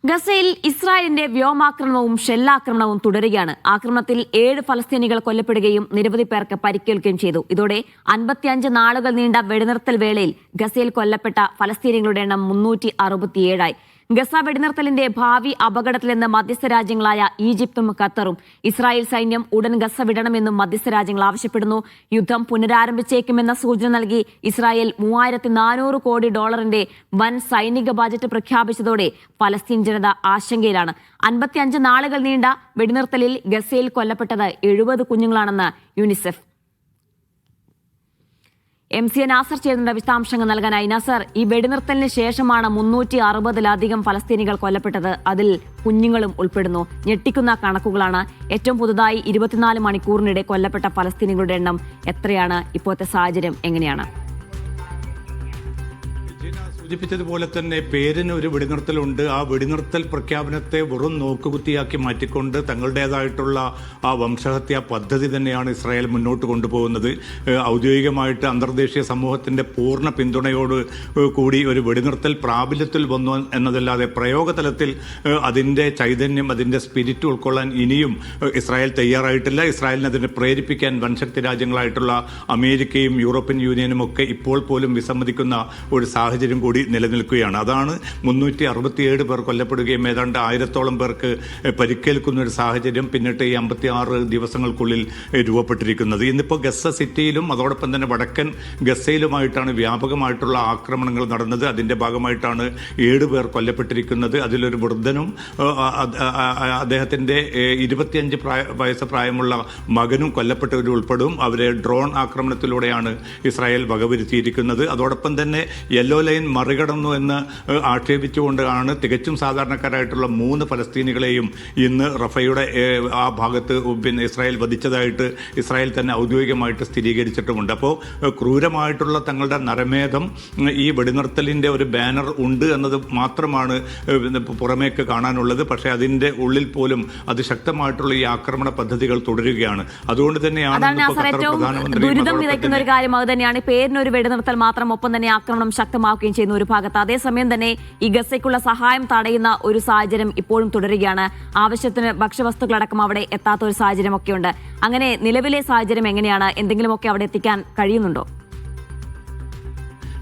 ഗസയിൽ ഇസ്രായേലിന്റെ വ്യോമാക്രമണവും ഷെല്ലാക്രമണവും തുടരുകയാണ്. ആക്രമണത്തിൽ 7 ഫലസ്തീനികൾ കൊല്ലപ്പെടുകയും നിരവധി പേർക്ക് പരിക്കേൽക്കുകയും ചെയ്തു. ഇതോടെ 55 നാളുകൾ നീണ്ട വെടിനിർത്തൽ വേളയിൽ ഗസയിൽ കൊല്ലപ്പെട്ട ഫലസ്തീനികളുടെ എണ്ണം 367 ആയി. ഗസ വെടിനിർത്തലിന്റെ ഭാവി അപകടത്തിലെന്ന് മധ്യസ്ഥ രാജ്യങ്ങളായ ഈജിപ്തും ഖത്തറും. ഇസ്രായേൽ സൈന്യം ഉടൻ ഗസ വിടണമെന്നും മധ്യസ്ഥ രാജ്യങ്ങൾ ആവശ്യപ്പെടുന്നു. യുദ്ധം പുനരാരംഭിച്ചേക്കുമെന്ന സൂചന നൽകി ഇസ്രായേൽ $3400 കോടി വൻ സൈനിക ബജറ്റ് പ്രഖ്യാപിച്ചതോടെ ഫലസ്തീൻ ജനത ആശങ്കയിലാണ്. 55 നാളുകൾ നീണ്ട വെടിനിർത്തലിൽ ഗസയിൽ കൊല്ലപ്പെട്ടത് 70 കുഞ്ഞുങ്ങളാണെന്ന് യുനിസെഫ്. MC നാസർ ചേരുന്ന വിശദാംശങ്ങൾ നൽകാനായി. നാസർ, ഈ വെടിനിർത്തലിന് ശേഷമാണ് 360-ലധികം ഫലസ്തീനികൾ കൊല്ലപ്പെട്ടത്. അതിൽ കുഞ്ഞുങ്ങളും ഉൾപ്പെടുന്നു. ഞെട്ടിക്കുന്ന കണക്കുകളാണ്. ഏറ്റവും പുതുതായി 24 മണിക്കൂറിനിടെ കൊല്ലപ്പെട്ട ഫലസ്തീനികളുടെ എണ്ണം എത്രയാണ്? ഇപ്പോഴത്തെ സാഹചര്യം എങ്ങനെയാണ്? സൂചിപ്പിച്ചതുപോലെ തന്നെ പേരിന് ഒരു വെടിനിർത്തലുണ്ട്. ആ വെടിനിർത്തൽ പ്രഖ്യാപനത്തെ വെറും നോക്കുകുത്തിയാക്കി മാറ്റിക്കൊണ്ട് തങ്ങളുടേതായിട്ടുള്ള ആ വംശഹത്യാ പദ്ധതി തന്നെയാണ് ഇസ്രായേൽ മുന്നോട്ട് കൊണ്ടുപോകുന്നത്. ഔദ്യോഗികമായിട്ട് അന്തർദേശീയ സമൂഹത്തിന്റെ പൂർണ്ണ പിന്തുണയോട് കൂടി ഒരു വെടിനിർത്തൽ പ്രാബല്യത്തിൽ വന്നു എന്നതല്ലാതെ പ്രയോഗതലത്തിൽ അതിന്റെ ചൈതന്യം, അതിന്റെ സ്പിരിറ്റ് ഉൾക്കൊള്ളാൻ ഇനിയും ഇസ്രായേൽ തയ്യാറായിട്ടില്ല. ഇസ്രായേലിനെ അതിനെ പ്രേരിപ്പിക്കാൻ വൻശക്തി രാജ്യങ്ങളായിട്ടുള്ള അമേരിക്കയും യൂറോപ്യൻ യൂണിയനും ഒക്കെ ഇപ്പോൾ പോലും വിസമ്മതിക്കുന്ന ഒരു സാഹചര്യം കൂടി നിലനിൽക്കുകയാണ്. അതാണ് 367 പേർ കൊല്ലപ്പെടുകയും ഏതാണ്ട് 1000-ഓളം പേർക്ക് പരിക്കേൽക്കുന്ന ഒരു സാഹചര്യം പിന്നിട്ട് ഈ 56 ദിവസങ്ങൾക്കുള്ളിൽ രൂപപ്പെട്ടിരിക്കുന്നത്. ഇന്നിപ്പോൾ ഗസ സിറ്റിയിലും അതോടൊപ്പം തന്നെ വടക്കൻ ഗസയിലുമായിട്ടാണ് വ്യാപകമായിട്ടുള്ള ആക്രമണങ്ങൾ നടന്നത്. അതിന്റെ ഭാഗമായിട്ടാണ് 7 പേർ കൊല്ലപ്പെട്ടിരിക്കുന്നത്. അതിലൊരു വൃദ്ധനും അദ്ദേഹത്തിന്റെ 25 വയസ്സ് പ്രായമുള്ള മകനും കൊല്ലപ്പെട്ടവരും ഉൾപ്പെടും. അവരെ ഡ്രോൺ ആക്രമണത്തിലൂടെയാണ് ഇസ്രായേൽ വകവരുത്തിയിരിക്കുന്നത്. അതോടൊപ്പം തന്നെ യെല്ലോ ലൈൻ മറികടന്നു എന്ന് ആക്ഷേപിച്ചുകൊണ്ടാണ് തികച്ചും സാധാരണക്കാരായിട്ടുള്ള 3 ഫലസ്തീനികളെയും ഇന്ന് റഫയുടെ ആ ഭാഗത്ത് ഇസ്രായേൽ വധിച്ചതായിട്ട് ഇസ്രായേൽ തന്നെ ഔദ്യോഗികമായിട്ട് സ്ഥിരീകരിച്ചിട്ടുമുണ്ട്. അപ്പോൾ ക്രൂരമായിട്ടുള്ള തങ്ങളുടെ നരമേധം ഈ വെടിനിർത്തലിന്റെ ഒരു ബാനർ ഉണ്ട് എന്നത് മാത്രമാണ് പുറമേക്ക് കാണാനുള്ളത്. പക്ഷേ അതിന്റെ ഉള്ളിൽ പോലും അതിശക്തമായിട്ടുള്ള ഈ ആക്രമണ പദ്ധതികൾ തുടരുകയാണ്. അതുകൊണ്ട് തന്നെയാണ് ദുരിതം വിതയ്ക്കുന്ന ഒരു കാര്യം അത് തന്നെയാണ്. പേരിനൊരു വെടിനിർത്തൽ മാത്രം, ഒപ്പം തന്നെ ആക്രമണം ശക്തമാക്കുകയും ചെയ്യുന്ന ഒരു ഭാഗത്ത്. അതേസമയം തന്നെ ഈ ഗസയ്ക്കുള്ള സഹായം തടയുന്ന ഒരു സാഹചര്യം ഇപ്പോഴും തുടരുകയാണ്. ആവശ്യത്തിന് ഭക്ഷ്യവസ്തുക്കളടക്കം അവിടെ എത്താത്ത ഒരു സാഹചര്യമൊക്കെയുണ്ട്. അങ്ങനെ നിലവിലെ സാഹചര്യം എങ്ങനെയാണ്? എന്തെങ്കിലുമൊക്കെ അവിടെ എത്തിക്കാൻ കഴിയുന്നുണ്ടോ?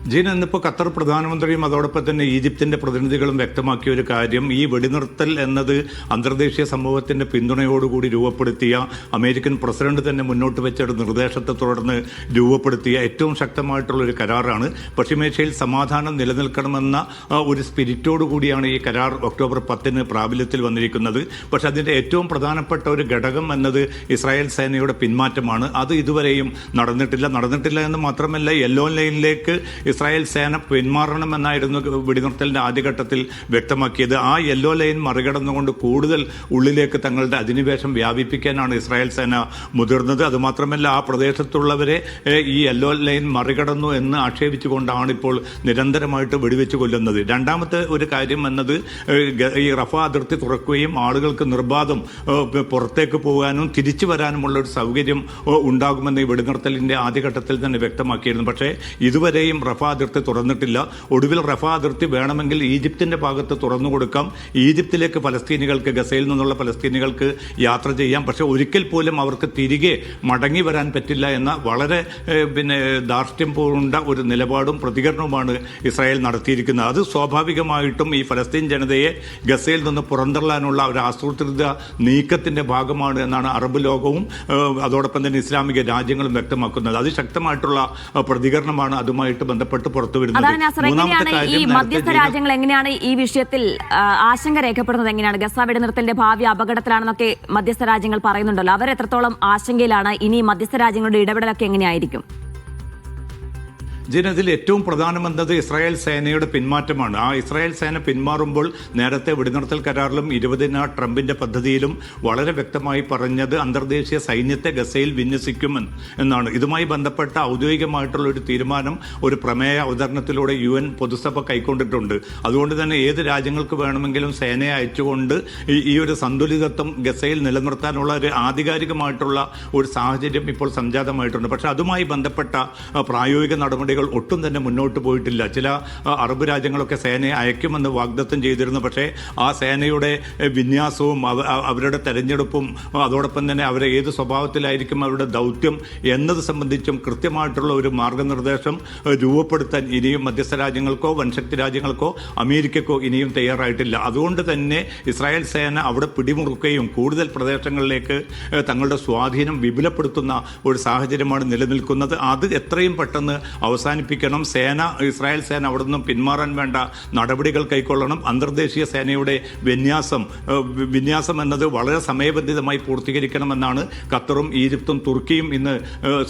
ജീന, ഇന്നിപ്പോൾ ഖത്തർ പ്രധാനമന്ത്രിയും അതോടൊപ്പം തന്നെ ഈജിപ്തിന്റെ പ്രതിനിധികളും വ്യക്തമാക്കിയ ഒരു കാര്യം, ഈ വെടിനിർത്തൽ എന്നത് അന്തർദേശീയ സമൂഹത്തിന്റെ പിന്തുണയോടുകൂടി രൂപപ്പെടുത്തിയ, അമേരിക്കൻ പ്രസിഡന്റ് തന്നെ മുന്നോട്ട് വെച്ച ഒരു നിർദ്ദേശത്തെ തുടർന്ന് രൂപപ്പെടുത്തിയ ഏറ്റവും ശക്തമായിട്ടുള്ള ഒരു കരാറാണ്. പശ്ചിമേഷ്യയിൽ സമാധാനം നിലനിൽക്കണമെന്ന ഒരു സ്പിരിറ്റോടു കൂടിയാണ് ഈ കരാർ ഒക്ടോബർ 10 പ്രാബല്യത്തിൽ വന്നിരിക്കുന്നത്. പക്ഷെ അതിന്റെ ഏറ്റവും പ്രധാനപ്പെട്ട ഒരു ഘടകം എന്നത് ഇസ്രായേൽ സേനയുടെ പിന്മാറ്റമാണ്. അത് ഇതുവരെയും നടന്നിട്ടില്ല എന്ന് മാത്രമല്ല, യെല്ലോ ലൈനിലേക്ക് ഇസ്രായേൽ സേന പിന്മാറണമെന്നായിരുന്നു വെടിനിർത്തലിന്റെ ആദ്യഘട്ടത്തിൽ വ്യക്തമാക്കിയത്. ആ യെല്ലോ ലൈൻ മറികടന്നുകൊണ്ട് കൂടുതൽ ഉള്ളിലേക്ക് തങ്ങളുടെ അധിനിവേശം വ്യാപിപ്പിക്കാനാണ് ഇസ്രായേൽ സേന മുതിർന്നത്. അതുമാത്രമല്ല, ആ പ്രദേശത്തുള്ളവരെ ഈ യെല്ലോ ലൈൻ മറികടന്നു എന്ന് ആക്ഷേപിച്ചുകൊണ്ടാണ് ഇപ്പോൾ നിരന്തരമായിട്ട് വെടിവെച്ച് കൊല്ലുന്നത്. രണ്ടാമത്തെ ഒരു കാര്യം എന്നത് ഈ റഫ അതിർത്തി തുറക്കുകയും ആളുകൾക്ക് നിർബാധം പുറത്തേക്ക് പോകാനും തിരിച്ചു വരാനുമുള്ള ഒരു സൗകര്യം ഉണ്ടാകുമെന്ന് ഈ വെടിനിർത്തലിന്റെ ആദ്യഘട്ടത്തിൽ തന്നെ വ്യക്തമാക്കിയിരുന്നു. പക്ഷേ ഇതുവരെയും റഫ അതിർത്തി തുറന്നിട്ടില്ല. ഒടുവിൽ റഫ അതിർത്തി വേണമെങ്കിൽ ഈജിപ്തിന്റെ ഭാഗത്ത് തുറന്നു കൊടുക്കാം. ഈജിപ്തിലേക്ക് ഫലസ്തീനികൾക്ക്, ഗസയിൽ നിന്നുള്ള ഫലസ്തീനികൾക്ക് യാത്ര ചെയ്യാം. പക്ഷെ ഒരിക്കൽ പോലും അവർക്ക് തിരികെ മടങ്ങി വരാൻ പറ്റില്ല എന്ന വളരെ ധാർഷ്ട്യം പൂണ്ട ഒരു നിലപാടും പ്രതികരണവുമാണ് ഇസ്രായേൽ നടത്തിയിരിക്കുന്നത്. അത് സ്വാഭാവികമായിട്ടും ഈ ഫലസ്തീൻ ജനതയെ ഗസയിൽ നിന്ന് പുറന്തള്ളാനുള്ള ഒരു ആസൂത്രിത നീക്കത്തിന്റെ ഭാഗമാണ് എന്നാണ് അറബ് ലോകവും അതോടൊപ്പം തന്നെ ഇസ്ലാമിക രാജ്യങ്ങളും വ്യക്തമാക്കുന്നത്. അതിശക്തമായിട്ടുള്ള പ്രതികരണമാണ് അതുമായിട്ട് ബന്ധപ്പെട്ട് പുറത്തു വരുന്നത്. ഈ മധ്യസ്ഥ രാജ്യങ്ങൾ എങ്ങനെയാണ് ഈ വിഷയത്തിൽ ആശങ്ക രേഖപ്പെടുന്നത്? എങ്ങനെയാണ് ഗസ വെടിനിർത്തലിന്റെ ഭാവി അപകടത്തിലാണെന്നൊക്കെ മധ്യസ്ഥ രാജ്യങ്ങൾ പറയുന്നുണ്ടല്ലോ. അവർ എത്രത്തോളം ആശങ്കയിലാണ്? ഇനി മധ്യസ്ഥ രാജ്യങ്ങളുടെ ഇടപെടലൊക്കെ എങ്ങനെയായിരിക്കും? ഇതിൽ ഏറ്റവും പ്രധാനമെന്നത് ഇസ്രായേൽ സേനയുടെ പിന്മാറ്റമാണ്. ആ ഇസ്രായേൽ സേന പിന്മാറുമ്പോൾ നേരത്തെ വെടിനിർത്തൽ കരാറിലും 20 ട്രംപിന്റെ പദ്ധതിയിലും വളരെ വ്യക്തമായി പറഞ്ഞത് അന്തർദേശീയ സൈന്യത്തെ ഗസയിൽ വിന്യസിക്കും എന്നാണ്. ഇതുമായി ബന്ധപ്പെട്ട ഔദ്യോഗികമായിട്ടുള്ള ഒരു തീരുമാനം, ഒരു പ്രമേയ അവതരണത്തിലൂടെ UN പൊതുസഭ കൈക്കൊണ്ടിട്ടുണ്ട്. അതുകൊണ്ട് തന്നെ ഏത് രാജ്യങ്ങൾക്ക് വേണമെങ്കിലും സേനയെ അയച്ചുകൊണ്ട് ഈ ഒരു സന്തുലിതത്വം ഗസയിൽ നിലനിർത്താനുള്ള ഒരു ആധികാരികമായിട്ടുള്ള ഒരു സാഹചര്യം ഇപ്പോൾ സംജാതമായിട്ടുണ്ട്. പക്ഷെ അതുമായി ബന്ധപ്പെട്ട പ്രായോഗിക നടപടികൾ നടപടികൾ ഒട്ടും തന്നെ മുന്നോട്ട് പോയിട്ടില്ല. ചില അറബ് രാജ്യങ്ങളൊക്കെ സേനയെ അയക്കുമെന്ന് വാഗ്ദത്തം ചെയ്തിരുന്നു. പക്ഷേ ആ സേനയുടെ വിന്യാസവും അവരുടെ തെരഞ്ഞെടുപ്പും അതോടൊപ്പം തന്നെ അവരെ ഏത് സ്വഭാവത്തിലായിരിക്കും അവരുടെ ദൗത്യം എന്നത് സംബന്ധിച്ചും കൃത്യമായിട്ടുള്ള ഒരു മാർഗനിർദ്ദേശം രൂപപ്പെടുത്താൻ ഇനിയും മധ്യസ്ഥ രാജ്യങ്ങൾക്കോ വൻശക്തി രാജ്യങ്ങൾക്കോ അമേരിക്കക്കോ ഇനിയും തയ്യാറായിട്ടില്ല. അതുകൊണ്ട് തന്നെ ഇസ്രായേൽ സേന അവിടെ പിടിമുറുക്കുകയും കൂടുതൽ പ്രദേശങ്ങളിലേക്ക് തങ്ങളുടെ സ്വാധീനം വിപുലപ്പെടുത്തുന്ന ഒരു സാഹചര്യമാണ് നിലനിൽക്കുന്നത്. അത് എത്രയും പെട്ടെന്ന് അവസാനിപ്പിക്കണം. ഇസ്രായേൽ സേന അവിടെ നിന്നും പിന്മാറാൻ വേണ്ട നടപടികൾ കൈക്കൊള്ളണം. അന്തർദേശീയ സേനയുടെ വിന്യാസം എന്നത് വളരെ സമയബന്ധിതമായി പൂർത്തീകരിക്കണമെന്നാണ് ഖത്തറും ഈജിപ്തും തുർക്കിയും ഇന്ന്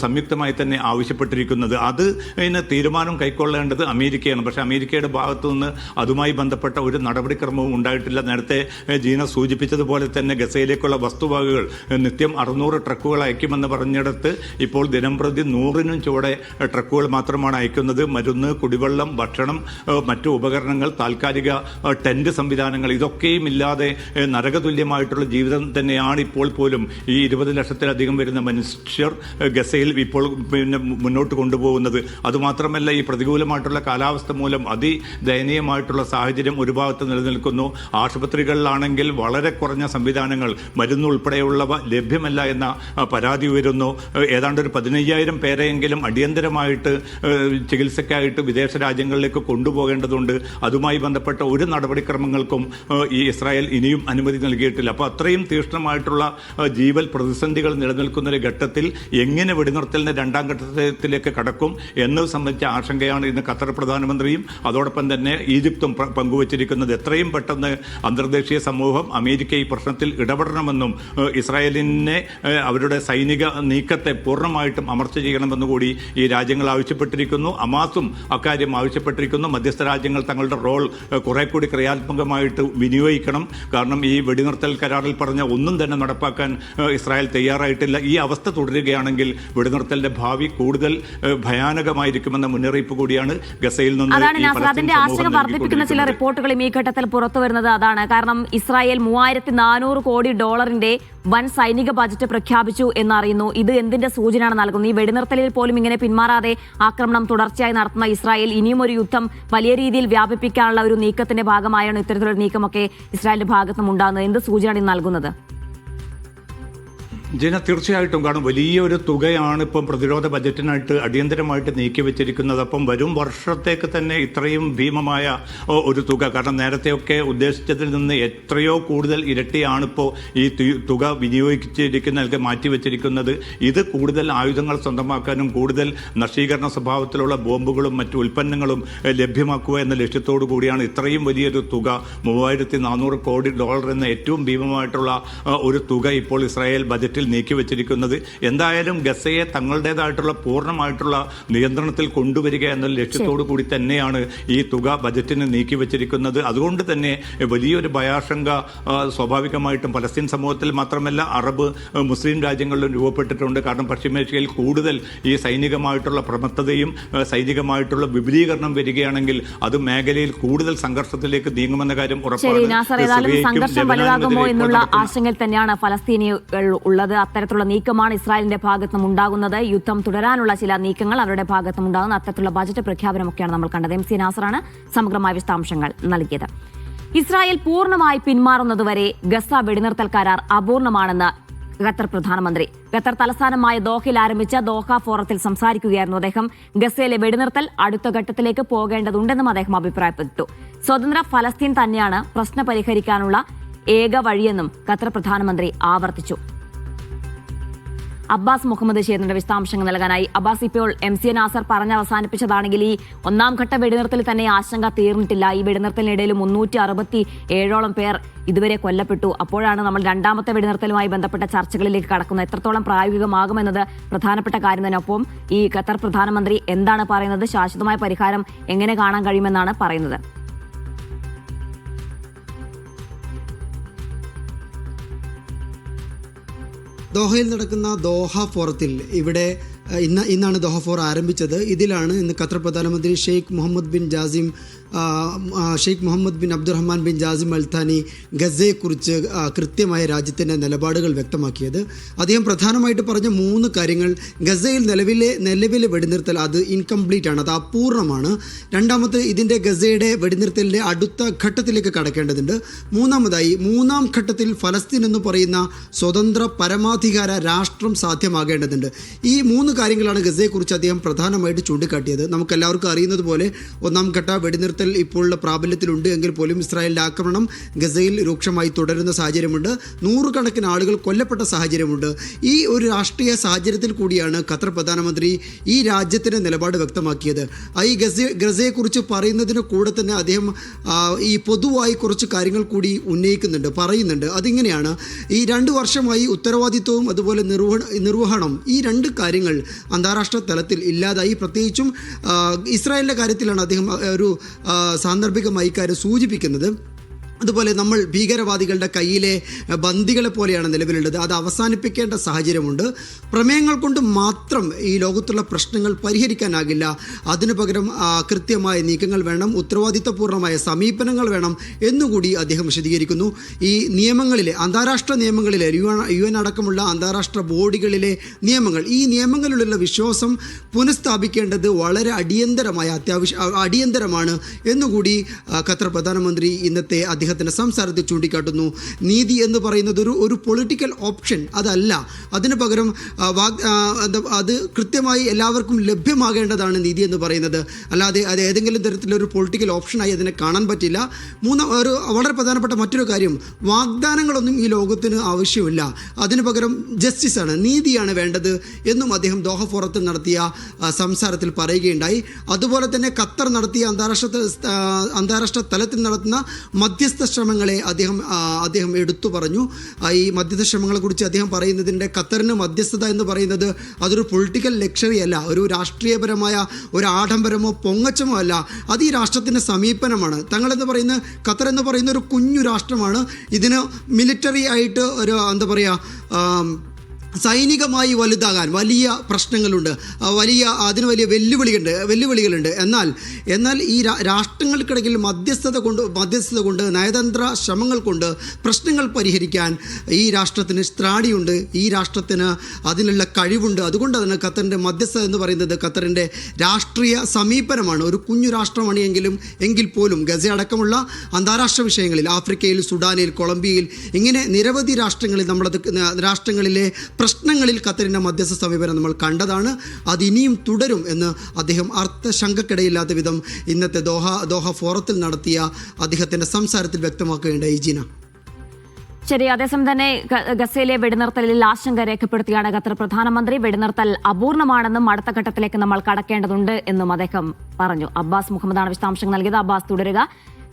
സംയുക്തമായി തന്നെ ആവശ്യപ്പെട്ടിരിക്കുന്നത്. അതിന് തീരുമാനം കൈക്കൊള്ളേണ്ടത് അമേരിക്കയാണ്. പക്ഷേ അമേരിക്കയുടെ ഭാഗത്തു നിന്ന് അതുമായി ബന്ധപ്പെട്ട ഒരു നടപടിക്രമവും ഉണ്ടായിട്ടില്ല. നേരത്തെ ജീന സൂചിപ്പിച്ചതുപോലെ തന്നെ ഗസയിലേക്കുള്ള വസ്തുവകകൾ നിത്യം 600 ട്രക്കുകൾ അയക്കുമെന്ന് പറഞ്ഞിടത്ത് ഇപ്പോൾ ദിനംപ്രതി 100നും ചുവടെ ട്രക്കുകൾ മാത്രമാണ് അയക്കുന്നത്. മരുന്ന്, കുടിവെള്ളം, ഭക്ഷണം, മറ്റു ഉപകരണങ്ങൾ, താൽക്കാലിക ടെന്റ് സംവിധാനങ്ങൾ ഇതൊക്കെയും ഇല്ലാതെ നരകതുല്യമായിട്ടുള്ള ജീവിതം തന്നെയാണ് ഇപ്പോൾ പോലും ഈ 20 ലക്ഷത്തിലധികം വരുന്ന മനുഷ്യർ ഗസയിൽ ഇപ്പോൾ മുന്നോട്ട് കൊണ്ടുപോകുന്നത്. അതുമാത്രമല്ല, ഈ പ്രതികൂലമായിട്ടുള്ള കാലാവസ്ഥ മൂലം അതിദയനീയമായിട്ടുള്ള സാഹചര്യം ഒരു ഭാഗത്ത് നിലനിൽക്കുന്നു. ആശുപത്രികളിലാണെങ്കിൽ വളരെ കുറഞ്ഞ സംവിധാനങ്ങൾ, മരുന്ന് ഉൾപ്പെടെയുള്ളവ ലഭ്യമല്ല എന്ന പരാതി ഉയരുന്നു. ഏതാണ്ട് ഒരു 15,000 പേരെയെങ്കിലും അടിയന്തരമായിട്ട് ചികിത്സയ്ക്കായിട്ട് വിദേശ രാജ്യങ്ങളിലേക്ക് കൊണ്ടുപോകേണ്ടതുണ്ട്. അതുമായി ബന്ധപ്പെട്ട ഒരു നടപടിക്രമങ്ങൾക്കും ഈ ഇസ്രായേൽ ഇനിയും അനുമതി നൽകിയിട്ടില്ല. അപ്പോൾ അത്രയും തീക്ഷ്ണമായിട്ടുള്ള ജീവൽ പ്രതിസന്ധികൾ നിലനിൽക്കുന്ന ഒരു ഘട്ടത്തിൽ എങ്ങനെ വെടിനിർത്തലിന്റെ രണ്ടാം ഘട്ടത്തിലേക്ക് കടക്കും എന്നത് സംബന്ധിച്ച ആശങ്കയാണ് ഇന്ന് ഖത്തർ പ്രധാനമന്ത്രിയും അതോടൊപ്പം തന്നെ ഈജിപ്തും പങ്കുവച്ചിരിക്കുന്നത്. എത്രയും പെട്ടെന്ന് അന്തർദേശീയ സമൂഹം അമേരിക്ക ഈ പ്രശ്നത്തിൽ ഇടപെടണമെന്നും ഇസ്രായേലിനെ അവരുടെ സൈനിക നീക്കത്തെ പൂർണ്ണമായിട്ടും അമർച്ച ചെയ്യണമെന്നുകൂടി ഈ രാജ്യങ്ങൾ ആവശ്യപ്പെട്ടിരിക്കുന്നു. ഹമാസും അക്കാര്യം ആവശ്യപ്പെട്ടിരിക്കുന്നു. മധ്യസ്ഥ രാജ്യങ്ങൾ തങ്ങളുടെ റോൾ കുറെ കൂടി ക്രിയാത്മകമായിട്ട് വിനിയോഗിക്കണം. കാരണം ഈ വെടിനിർത്തൽ കരാറിൽ പറഞ്ഞ ഒന്നും തന്നെ നടപ്പാക്കാൻ ഇസ്രായേൽ തയ്യാറായിട്ടില്ല. ഈ അവസ്ഥ തുടരുകയാണെങ്കിൽ വെടിനിർത്തലിന്റെ ഭാവി കൂടുതൽ ഭയാനകമായിരിക്കുമെന്ന മുന്നറിയിപ്പ് കൂടിയാണ് ഗസയിൽ നിന്ന്. അതിന്റെ ആശങ്ക വർദ്ധിപ്പിക്കുന്ന ചില റിപ്പോർട്ടുകളും ഈ ഘട്ടത്തിൽ പുറത്തു വരുന്നത് അതാണ്. കാരണം ഇസ്രായേൽ $3,400 കോടി വൻ സൈനിക ബജറ്റ് പ്രഖ്യാപിച്ചു എന്നറിയുന്നു. ഇത് എന്തിന്റെ സൂചനയാണ് നൽകുന്നത്? ഈ വെടിനിർത്തലിൽ പോലും ഇങ്ങനെ പിന്മാറാതെ ആക്രമണം തുടർച്ചയായി നടത്തുന്ന ഇസ്രായേൽ ഇനിയും ഒരു യുദ്ധം വലിയ രീതിയിൽ വ്യാപിപ്പിക്കാനുള്ള ഒരു നീക്കത്തിന്റെ ഭാഗമായാണ് ഇത്തരത്തിലൊരു നീക്കമൊക്കെ ഇസ്രായേലിന്റെ ഭാഗത്തുനിന്നും ഉണ്ടാകുന്നത്. എന്ത് സൂചനയാണ് ഇത് നൽകുന്നത്? ജിന, തീർച്ചയായിട്ടും കാരണം വലിയൊരു തുകയാണ് ഇപ്പം പ്രതിരോധ ബജറ്റിനായിട്ട് അടിയന്തരമായിട്ട് നീക്കിവെച്ചിരിക്കുന്നത്. അപ്പം വരും വർഷത്തേക്ക് തന്നെ ഇത്രയും ഭീമമായ ഒരു തുക, കാരണം നേരത്തെയൊക്കെ ഉദ്ദേശിച്ചതിൽ നിന്ന് എത്രയോ കൂടുതൽ ഇരട്ടിയാണിപ്പോൾ ഈ തുക വിനിയോഗിച്ചിരിക്കുന്ന മാറ്റിവെച്ചിരിക്കുന്നത്. ഇത് കൂടുതൽ ആയുധങ്ങൾ സ്വന്തമാക്കാനും കൂടുതൽ നശീകരണ സ്വഭാവത്തിലുള്ള ബോംബുകളും മറ്റു ഉൽപ്പന്നങ്ങളും ലഭ്യമാക്കുക എന്ന ലക്ഷ്യത്തോടു കൂടിയാണ് ഇത്രയും വലിയൊരു തുക, $3,400 കോടി എന്ന ഏറ്റവും ഭീമമായിട്ടുള്ള ഒരു തുക ഇപ്പോൾ ഇസ്രായേൽ ബജറ്റിൽ നീക്കിവെച്ചിരിക്കുന്നത്. എന്തായാലും ഗസയെ തങ്ങളുടേതായിട്ടുള്ള പൂർണ്ണമായിട്ടുള്ള നിയന്ത്രണത്തിൽ കൊണ്ടുവരിക എന്ന ലക്ഷ്യത്തോടു കൂടി തന്നെയാണ് ഈ തുക ബജറ്റിന് നീക്കിവെച്ചിരിക്കുന്നത്. അതുകൊണ്ട് തന്നെ വലിയൊരു ഭയാശങ്ക സ്വാഭാവികമായിട്ടും പലസ്തീൻ സമൂഹത്തിൽ മാത്രമല്ല അറബ് മുസ്ലിം രാജ്യങ്ങളിലും രൂപപ്പെട്ടിട്ടുണ്ട്. കാരണം പശ്ചിമേഷ്യയിൽ കൂടുതൽ ഈ സൈനികമായിട്ടുള്ള പ്രമത്തതയും സൈനികമായിട്ടുള്ള വിപുലീകരണം വരികയാണെങ്കിൽ അത് മേഖലയിൽ കൂടുതൽ സംഘർഷത്തിലേക്ക് നീങ്ങുമെന്ന കാര്യം ഉറപ്പാണ്. സംഘർഷം വലുതാകുമോ എന്നുള്ള ആശങ്കയിൽ തന്നെയാണ് ഫലസ്തീനികൾ ഉള്ളത്. അത്തരത്തിലുള്ള നീക്കമാണ് ഇസ്രായേലിന്റെ ഭാഗത്തും ഉണ്ടാകുന്നത്. യുദ്ധം തുടരാനുള്ള ചില നീക്കങ്ങൾ അവരുടെ ഭാഗത്തും ഉണ്ടാകുന്ന അത്തരത്തിലുള്ള ബജറ്റ് പ്രഖ്യാപനമൊക്കെയാണ് നമ്മൾ കണ്ടത്. MC നാസറാണ് സമഗ്രമായ വിശദാംശങ്ങൾ നൽകിയത്. ഇസ്രായേൽ പൂർണ്ണമായി പിന്മാറുന്നതുവരെ ഗസ വെടിനിർത്തൽ കരാർ അപൂർണമാണെന്ന് ഖത്തർ പ്രധാനമന്ത്രി. ഖത്തർ തലസ്ഥാനമായ ദോഹയിൽ ആരംഭിച്ച ദോഹ ഫോറത്തിൽ സംസാരിക്കുകയായിരുന്നു അദ്ദേഹം. ഗസയിലെ വെടിനിർത്തൽ അടുത്ത ഘട്ടത്തിലേക്ക് പോകേണ്ടതുണ്ടെന്നും അദ്ദേഹം അഭിപ്രായപ്പെട്ടു. സ്വതന്ത്ര ഫലസ്തീൻ തന്നെയാണ് പ്രശ്നം പരിഹരിക്കാനുള്ള ഏക വഴിയെന്നും ഖത്തർ പ്രധാനമന്ത്രി ആവർത്തിച്ചു. അബ്ബാസ് മുഹമ്മദ് ചേരുന്ന വിശദാംശങ്ങൾ നൽകാനായി. അബ്ബാസ്, ഇപ്പോൾ MC നാസർ പറഞ്ഞ് അവസാനിപ്പിച്ചതാണെങ്കിൽ ഈ ഒന്നാം ഘട്ട വെടിനിർത്തൽ തന്നെ ആശങ്ക തീർന്നിട്ടില്ല. ഈ വെടിനിർത്തലിനിടയിൽ 367ഓളം പേർ ഇതുവരെ കൊല്ലപ്പെട്ടു. അപ്പോഴാണ് നമ്മൾ രണ്ടാമത്തെ വെടിനിർത്തലുമായി ബന്ധപ്പെട്ട ചർച്ചകളിലേക്ക് കടക്കുന്നത്. എത്രത്തോളം പ്രായോഗികമാകുമെന്നത് പ്രധാനപ്പെട്ട കാര്യം തന്നെ. ഒപ്പം ഈ ഖത്തർ പ്രധാനമന്ത്രി എന്താണ് പറയുന്നത്? ശാശ്വതമായ പരിഹാരം എങ്ങനെ കാണാൻ കഴിയുമെന്നാണ് പറയുന്നത്? ദോഹയിൽ നടക്കുന്ന ദോഹ ഫോറത്തിൽ ഇന്നാണ് ദോഹ ഫോർ ആരംഭിച്ചത്. ഇതിലാണ് ഇന്ന് ഖത്തർ പ്രധാനമന്ത്രി Sheikh Mohammed bin Jassim Sheikh Mohammed bin Abdulrahman bin Jassim Al Thani ഗസയെക്കുറിച്ച് കൃത്യമായ രാജ്യത്തിൻ്റെ നിലപാടുകൾ വ്യക്തമാക്കിയത്. അദ്ദേഹം പ്രധാനമായിട്ട് പറഞ്ഞ 3 കാര്യങ്ങൾ: ഗസയിൽ നിലവിലെ വെടിനിർത്തൽ അത് ഇൻകംപ്ലീറ്റ് ആണ്, അത് അപൂർണമാണ്. രണ്ടാമത്, ഇതിൻ്റെ ഗസയുടെ വെടിനിർത്തലിൻ്റെ അടുത്ത ഘട്ടത്തിലേക്ക് കടക്കേണ്ടതുണ്ട്. മൂന്നാമതായി, 3-ാം ഘട്ടത്തിൽ ഫലസ്തീൻ എന്ന് പറയുന്ന സ്വതന്ത്ര പരമാധികാര രാഷ്ട്രം സാധ്യമാകേണ്ടതുണ്ട്. ഈ 3 കാര്യങ്ങളാണ് ഗസയെക്കുറിച്ച് അദ്ദേഹം പ്രധാനമായിട്ട് ചൂണ്ടിക്കാട്ടിയത്. നമുക്കെല്ലാവർക്കും അറിയുന്നത് പോലെ 1-ാം ഘട്ട വെടിനിർത്തൽ ഇപ്പോൾ പ്രാബല്യത്തിലുണ്ട് എങ്കിൽ പോലും ഇസ്രായേലിൻ്റെ ആക്രമണം ഗസയിൽ രൂക്ഷമായി തുടരുന്ന സാഹചര്യമുണ്ട്. 100 കണക്കിന് ആളുകൾ കൊല്ലപ്പെട്ട സാഹചര്യമുണ്ട്. ഈ ഒരു രാഷ്ട്രീയ സാഹചര്യത്തിൽ കൂടിയാണ് ഖത്തർ പ്രധാനമന്ത്രി ഈ രാജ്യത്തിൻ്റെ നിലപാട് വ്യക്തമാക്കിയത്. ഈ ഗസയെക്കുറിച്ച് പറയുന്നതിന് കൂടെ തന്നെ അദ്ദേഹം ഈ പൊതുവായി കുറച്ച് കാര്യങ്ങൾ കൂടി പറയുന്നുണ്ട്. അതിങ്ങനെയാണ്: ഈ 2 വർഷമായി ഉത്തരവാദിത്വവും അതുപോലെ നിർവഹണം, ഈ 2 കാര്യങ്ങൾ അന്താരാഷ്ട്ര തലത്തിൽ ഇല്ലാതായി. പ്രത്യേകിച്ചും ഇസ്രായേലിൻ്റെ കാര്യത്തിലാണ് അദ്ദേഹം ഒരു സാന്ദർഭികമായി കാര്യം സൂചിപ്പിക്കുന്നത്. അതുപോലെ നമ്മൾ ഭീകരവാദികളുടെ കയ്യിലെ ബന്ദികളെ പോലെയാണ് നിലവിലുള്ളത്. അത് അവസാനിപ്പിക്കേണ്ട സാഹചര്യമുണ്ട്. പ്രമേയങ്ങൾ കൊണ്ട് മാത്രം ഈ ലോകത്തുള്ള പ്രശ്നങ്ങൾ പരിഹരിക്കാനാകില്ല. അതിനു പകരം കൃത്യമായ നീക്കങ്ങൾ വേണം, ഉത്തരവാദിത്തപൂർണ്ണമായ സമീപനങ്ങൾ വേണം എന്നുകൂടി അദ്ദേഹം വിശദീകരിക്കുന്നു. ഈ നിയമങ്ങളിലെ, അന്താരാഷ്ട്ര നിയമങ്ങളിലെ, UN അടക്കമുള്ള അന്താരാഷ്ട്ര ബോഡികളിലെ നിയമങ്ങൾ, ഈ നിയമങ്ങളിലുള്ള വിശ്വാസം പുനഃസ്ഥാപിക്കേണ്ടത് വളരെ അടിയന്തരമാണ് എന്നുകൂടി ഖത്തർ പ്രധാനമന്ത്രി ഇന്നത്തെ അദ്ദേഹത്തിൻ്റെ സംസാരത്തിൽ ചൂണ്ടിക്കാട്ടുന്നു. നീതി എന്ന് പറയുന്നത് ഒരു പൊളിറ്റിക്കൽ ഓപ്ഷൻ അതല്ല. അതിന് പകരം അത് കൃത്യമായി എല്ലാവർക്കും ലഭ്യമാകേണ്ടതാണ് നീതി എന്ന് പറയുന്നത്. അല്ലാതെ അത് ഏതെങ്കിലും തരത്തിലൊരു പൊളിറ്റിക്കൽ ഓപ്ഷനായി അതിനെ കാണാൻ പറ്റില്ല. ഒരു വളരെ പ്രധാനപ്പെട്ട മറ്റൊരു കാര്യം, വാഗ്ദാനങ്ങളൊന്നും ഈ ലോകത്തിന് ആവശ്യമില്ല. അതിന് പകരം ജസ്റ്റിസാണ്, നീതിയാണ് വേണ്ടത് എന്നും അദ്ദേഹം ദോഹ ഫോറത്തിൽ നടത്തിയ സംസാരത്തിൽ പറയുകയുണ്ടായി. അതുപോലെ തന്നെ ഖത്തർ നടത്തിയ അന്താരാഷ്ട്ര തലത്തിൽ നടത്തുന്ന മധ്യസ്ഥ ശ്രമങ്ങളെ അദ്ദേഹം എടുത്തു പറഞ്ഞു. ഈ മധ്യസ്ഥ ശ്രമങ്ങളെക്കുറിച്ച് അദ്ദേഹം പറയുന്നതിൻ്റെ ഖത്തറിന് മധ്യസ്ഥത എന്ന് പറയുന്നത് അതൊരു പൊളിറ്റിക്കൽ ലക്ഷറി അല്ല, ഒരു രാഷ്ട്രീയപരമായ ഒരു ആഡംബരമോ പൊങ്ങച്ചമോ അല്ല. അത് ഈ രാഷ്ട്രത്തിൻ്റെ സമീപനമാണ്. ഖത്തർ എന്ന് പറയുന്ന ഒരു കുഞ്ഞു രാഷ്ട്രമാണ്. ഇതിന് മിലിറ്ററി ആയിട്ട് സൈനികമായി വലുതാകാൻ വലിയ പ്രശ്നങ്ങളുണ്ട്, അതിന് വലിയ വെല്ലുവിളികളുണ്ട്. എന്നാൽ ഈ രാഷ്ട്രങ്ങൾക്കിടയിൽ മധ്യസ്ഥത കൊണ്ട് നയതന്ത്ര ശ്രമങ്ങൾ കൊണ്ട് പ്രശ്നങ്ങൾ പരിഹരിക്കാൻ ഈ രാഷ്ട്രത്തിന് സ്ത്രാണിയുണ്ട്, ഈ രാഷ്ട്രത്തിന് അതിനുള്ള കഴിവുണ്ട്. അതുകൊണ്ട് തന്നെ ഖത്തറിൻ്റെ മധ്യസ്ഥത എന്ന് പറയുന്നത് ഖത്തറിൻ്റെ രാഷ്ട്രീയ സമീപനമാണ്. ഒരു കുഞ്ഞു രാഷ്ട്രമാണ് എങ്കിൽ പോലും ഗസ അടക്കമുള്ള അന്താരാഷ്ട്ര വിഷയങ്ങളിൽ, ആഫ്രിക്കയിൽ, സുഡാനിൽ, കൊളംബിയയിൽ, ഇങ്ങനെ നിരവധി രാഷ്ട്രങ്ങളിലെ പ്രശ്നങ്ങളിൽ ഖത്തറിൻ്റെ മധ്യസ്ഥ സമീപനം നമ്മൾ കണ്ടതാണ്. അതിനിയും തുടരും എന്ന് അദ്ദേഹം അർത്ഥശങ്കക്കിടയില്ലാത്ത വിധം ഇന്നത്തെ ദോഹ ഫോറത്തിൽ നടത്തിയ അദ്ദേഹത്തിൻ്റെ സംസാരത്തിൽ വ്യക്തമാക്കുകയുണ്ടായി. ജീന. ശരി. അതേസമയം തന്നെ ഗസയിലെ വെടിനിർത്തലിൽ ആശങ്ക രേഖപ്പെടുത്തിയാണ് ഖത്തർ പ്രധാനമന്ത്രി. വെടിനിർത്തൽ അപൂർണമാണെന്നും അടുത്ത ഘട്ടത്തിലേക്ക് നമ്മൾ കടക്കേണ്ടതുണ്ട് എന്നും അദ്ദേഹം പറഞ്ഞു. അബ്ബാസ് മുഹമ്മദാണ് വിശദാംശങ്ങൾ നൽകിയത്. അബ്ബാസ്, തുടരുക.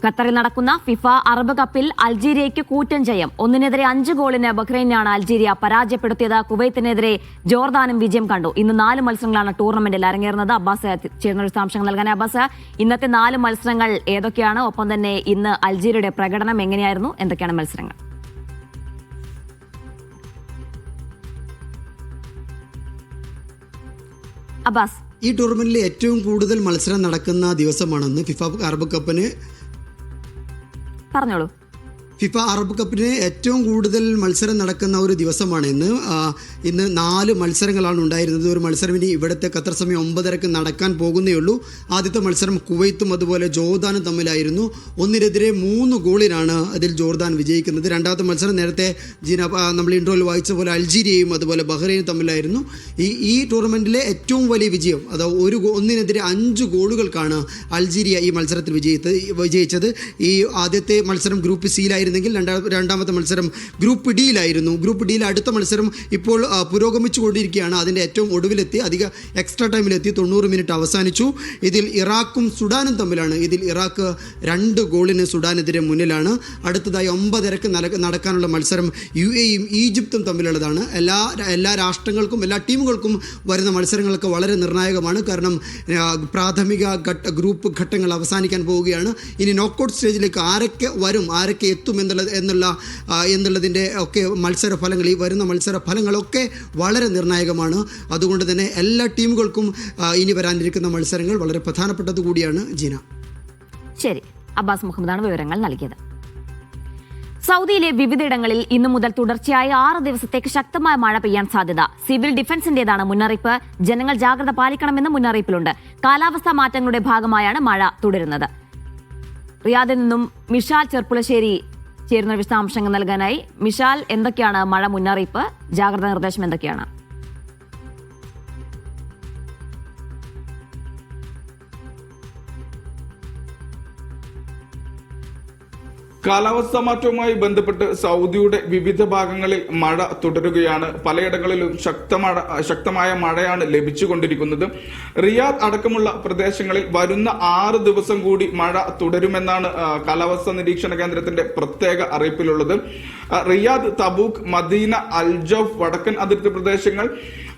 ഖത്തറിൽ നടക്കുന്ന ഫിഫ അറബ് കപ്പിൽ അൾജീരിയയ്ക്ക് കൂറ്റൻ ജയം. 1-5 ഗോളിന് ബഹ്റൈനാണ് അൾജീരിയ പരാജയപ്പെടുത്തിയത്. കുവൈത്തിനെതിരെ ജോർദാനും വിജയം കണ്ടു. ഇന്ന് 4 മത്സരങ്ങളാണ് ടൂർണമെന്റിൽ അരങ്ങേറുന്നത്. അബ്ബാസ് ചേർന്ന വിശദാംശങ്ങൾ നൽകാൻ. അബ്ബാസ്, ഇന്നത്തെ 4 മത്സരങ്ങൾ ഏതൊക്കെയാണ്? ഒപ്പം തന്നെ ഇന്ന് അൾജീരിയയുടെ പ്രകടനം എങ്ങനെയായിരുന്നു? എന്തൊക്കെയാണ് മത്സരങ്ങൾ? അബ്ബാസ്, ഈ ടൂർണമെന്റിൽ ഏറ്റവും കൂടുതൽ മത്സരം നടക്കുന്ന ദിവസമാണെന്ന് ഫിഫ അറബ് കപ്പിന് പറഞ്ഞോളൂ. ഫിഫ അറബ് കപ്പിന് ഏറ്റവും കൂടുതൽ മത്സരം നടക്കുന്ന ഒരു ദിവസമാണ് ഇന്ന് 4 മത്സരങ്ങളാണ് ഉണ്ടായിരുന്നത്. ഒരു മത്സരം ഇനി ഇവിടുത്തെ ഖത്തർ സമയം 9:30 നടക്കാൻ പോകുന്നേ ഉള്ളൂ. ആദ്യത്തെ മത്സരം കുവൈത്തും അതുപോലെ ജോർദാനും തമ്മിലായിരുന്നു. 1-3 ഗോളിനാണ് അതിൽ ജോർദാൻ വിജയിക്കുന്നത്. രണ്ടാമത്തെ മത്സരം നേരത്തെ നമ്മൾ ഇൻട്രോയിൽ വായിച്ച പോലെ അൾജീരിയയും അതുപോലെ ബഹ്റൈനും തമ്മിലായിരുന്നു. ഈ ടൂർണമെൻറ്റിലെ ഏറ്റവും വലിയ വിജയം, അത് 1-5 ഗോളുകൾക്കാണ് അൾജീരിയ ഈ മത്സരത്തിൽ വിജയിച്ചത്. ഈ ആദ്യത്തെ മത്സരം ഗ്രൂപ്പ് സിയിലായിരുന്നെങ്കിൽ രണ്ടാമത്തെ മത്സരം ഗ്രൂപ്പ് ഡിയിലായിരുന്നു. ഗ്രൂപ്പ് ഡിയിലെ അടുത്ത മത്സരം ഇപ്പോൾ പുരോഗമിച്ചുകൊണ്ടിരിക്കുകയാണ്. അതിൻ്റെ ഏറ്റവും ഒടുവിലെത്തി, അധിക എക്സ്ട്രാ ടൈമിലെത്തി. 90 മിനിറ്റ് അവസാനിച്ചു. ഇതിൽ ഇറാഖും സുഡാനും തമ്മിലാണ്. ഇതിൽ ഇറാഖ് 2 ഗോളിന് സുഡാനെതിരെ മുന്നിലാണ്. അടുത്തതായി 9:30 നടക്കാനുള്ള മത്സരം UAEയും ഈജിപ്തും തമ്മിലുള്ളതാണ്. എല്ലാ രാഷ്ട്രങ്ങൾക്കും എല്ലാ ടീമുകൾക്കും വരുന്ന മത്സരങ്ങളൊക്കെ വളരെ നിർണായകമാണ്. കാരണം പ്രാഥമിക ഗ്രൂപ്പ് ഘട്ടങ്ങൾ അവസാനിക്കാൻ പോവുകയാണ്. ഇനി നോക്കൌട്ട് സ്റ്റേജിലേക്ക് ആരൊക്കെ വരും, ആരൊക്കെ എത്തും എന്നുള്ളതിൻ്റെ ഒക്കെ മത്സരഫലങ്ങൾ, ഈ വരുന്ന മത്സരഫലങ്ങളൊക്കെ വളരെ നിർണായകമാണ്. അതുകൊണ്ട് തന്നെ എല്ലാ ടീമുകൾക്കും ഇനി വരാനിരിക്കുന്ന മത്സരങ്ങൾ വളരെ പ്രധാനപ്പെട്ടത് കൂടിയാണ്. ജീന. ശരി, അബ്ബാസ് മുഹമ്മദാണ് വിവരങ്ങൾ നൽകിയത്. സൗദിയിലെ വിവിധയിടങ്ങളിൽ ഇന്നു മുതൽ തുടർച്ചയായ 6 ദിവസത്തേക്ക് ശക്തമായ മഴ പെയ്യാൻ സാധ്യത. സിവിൽ ഡിഫൻസിന്റേതാണ് മുന്നറിയിപ്പ്. ജനങ്ങൾ ജാഗ്രത പാലിക്കണമെന്ന് മുന്നറിയിപ്പിലുണ്ട്. കാലാവസ്ഥാ മാറ്റങ്ങളുടെ ഭാഗമായാണ് മഴ തുടരുന്നത്. റിയാദിൽ നിന്നും മിഷാൽ ചെർപ്പുളശ്ശേരി ചേരുന്ന വിശദാംശങ്ങൾ നൽകാനായി. മിഷാൽ, എന്തൊക്കെയാണ് മഴ മുന്നറിയിപ്പ്? ജാഗ്രതാ നിർദ്ദേശം എന്തൊക്കെയാണ്? കാലാവസ്ഥാ മാറ്റവുമായി ബന്ധപ്പെട്ട് സൗദിയുടെ വിവിധ ഭാഗങ്ങളിൽ മഴ തുടരുകയാണ്. പലയിടങ്ങളിലും ശക്തമായ മഴയാണ് ലഭിച്ചുകൊണ്ടിരിക്കുന്നത്. റിയാദ് അടക്കമുള്ള പ്രദേശങ്ങളിൽ വരുന്ന 6 ദിവസം കൂടി മഴ തുടരുമെന്നാണ് കാലാവസ്ഥാ നിരീക്ഷണ കേന്ദ്രത്തിന്റെ പ്രത്യേക അറിയിപ്പിലുള്ളത്. റിയാദ്, തബൂക്ക്, മദീന, അൽജൌഫ്, വടക്കൻ അതിർത്തി പ്രദേശങ്ങൾ,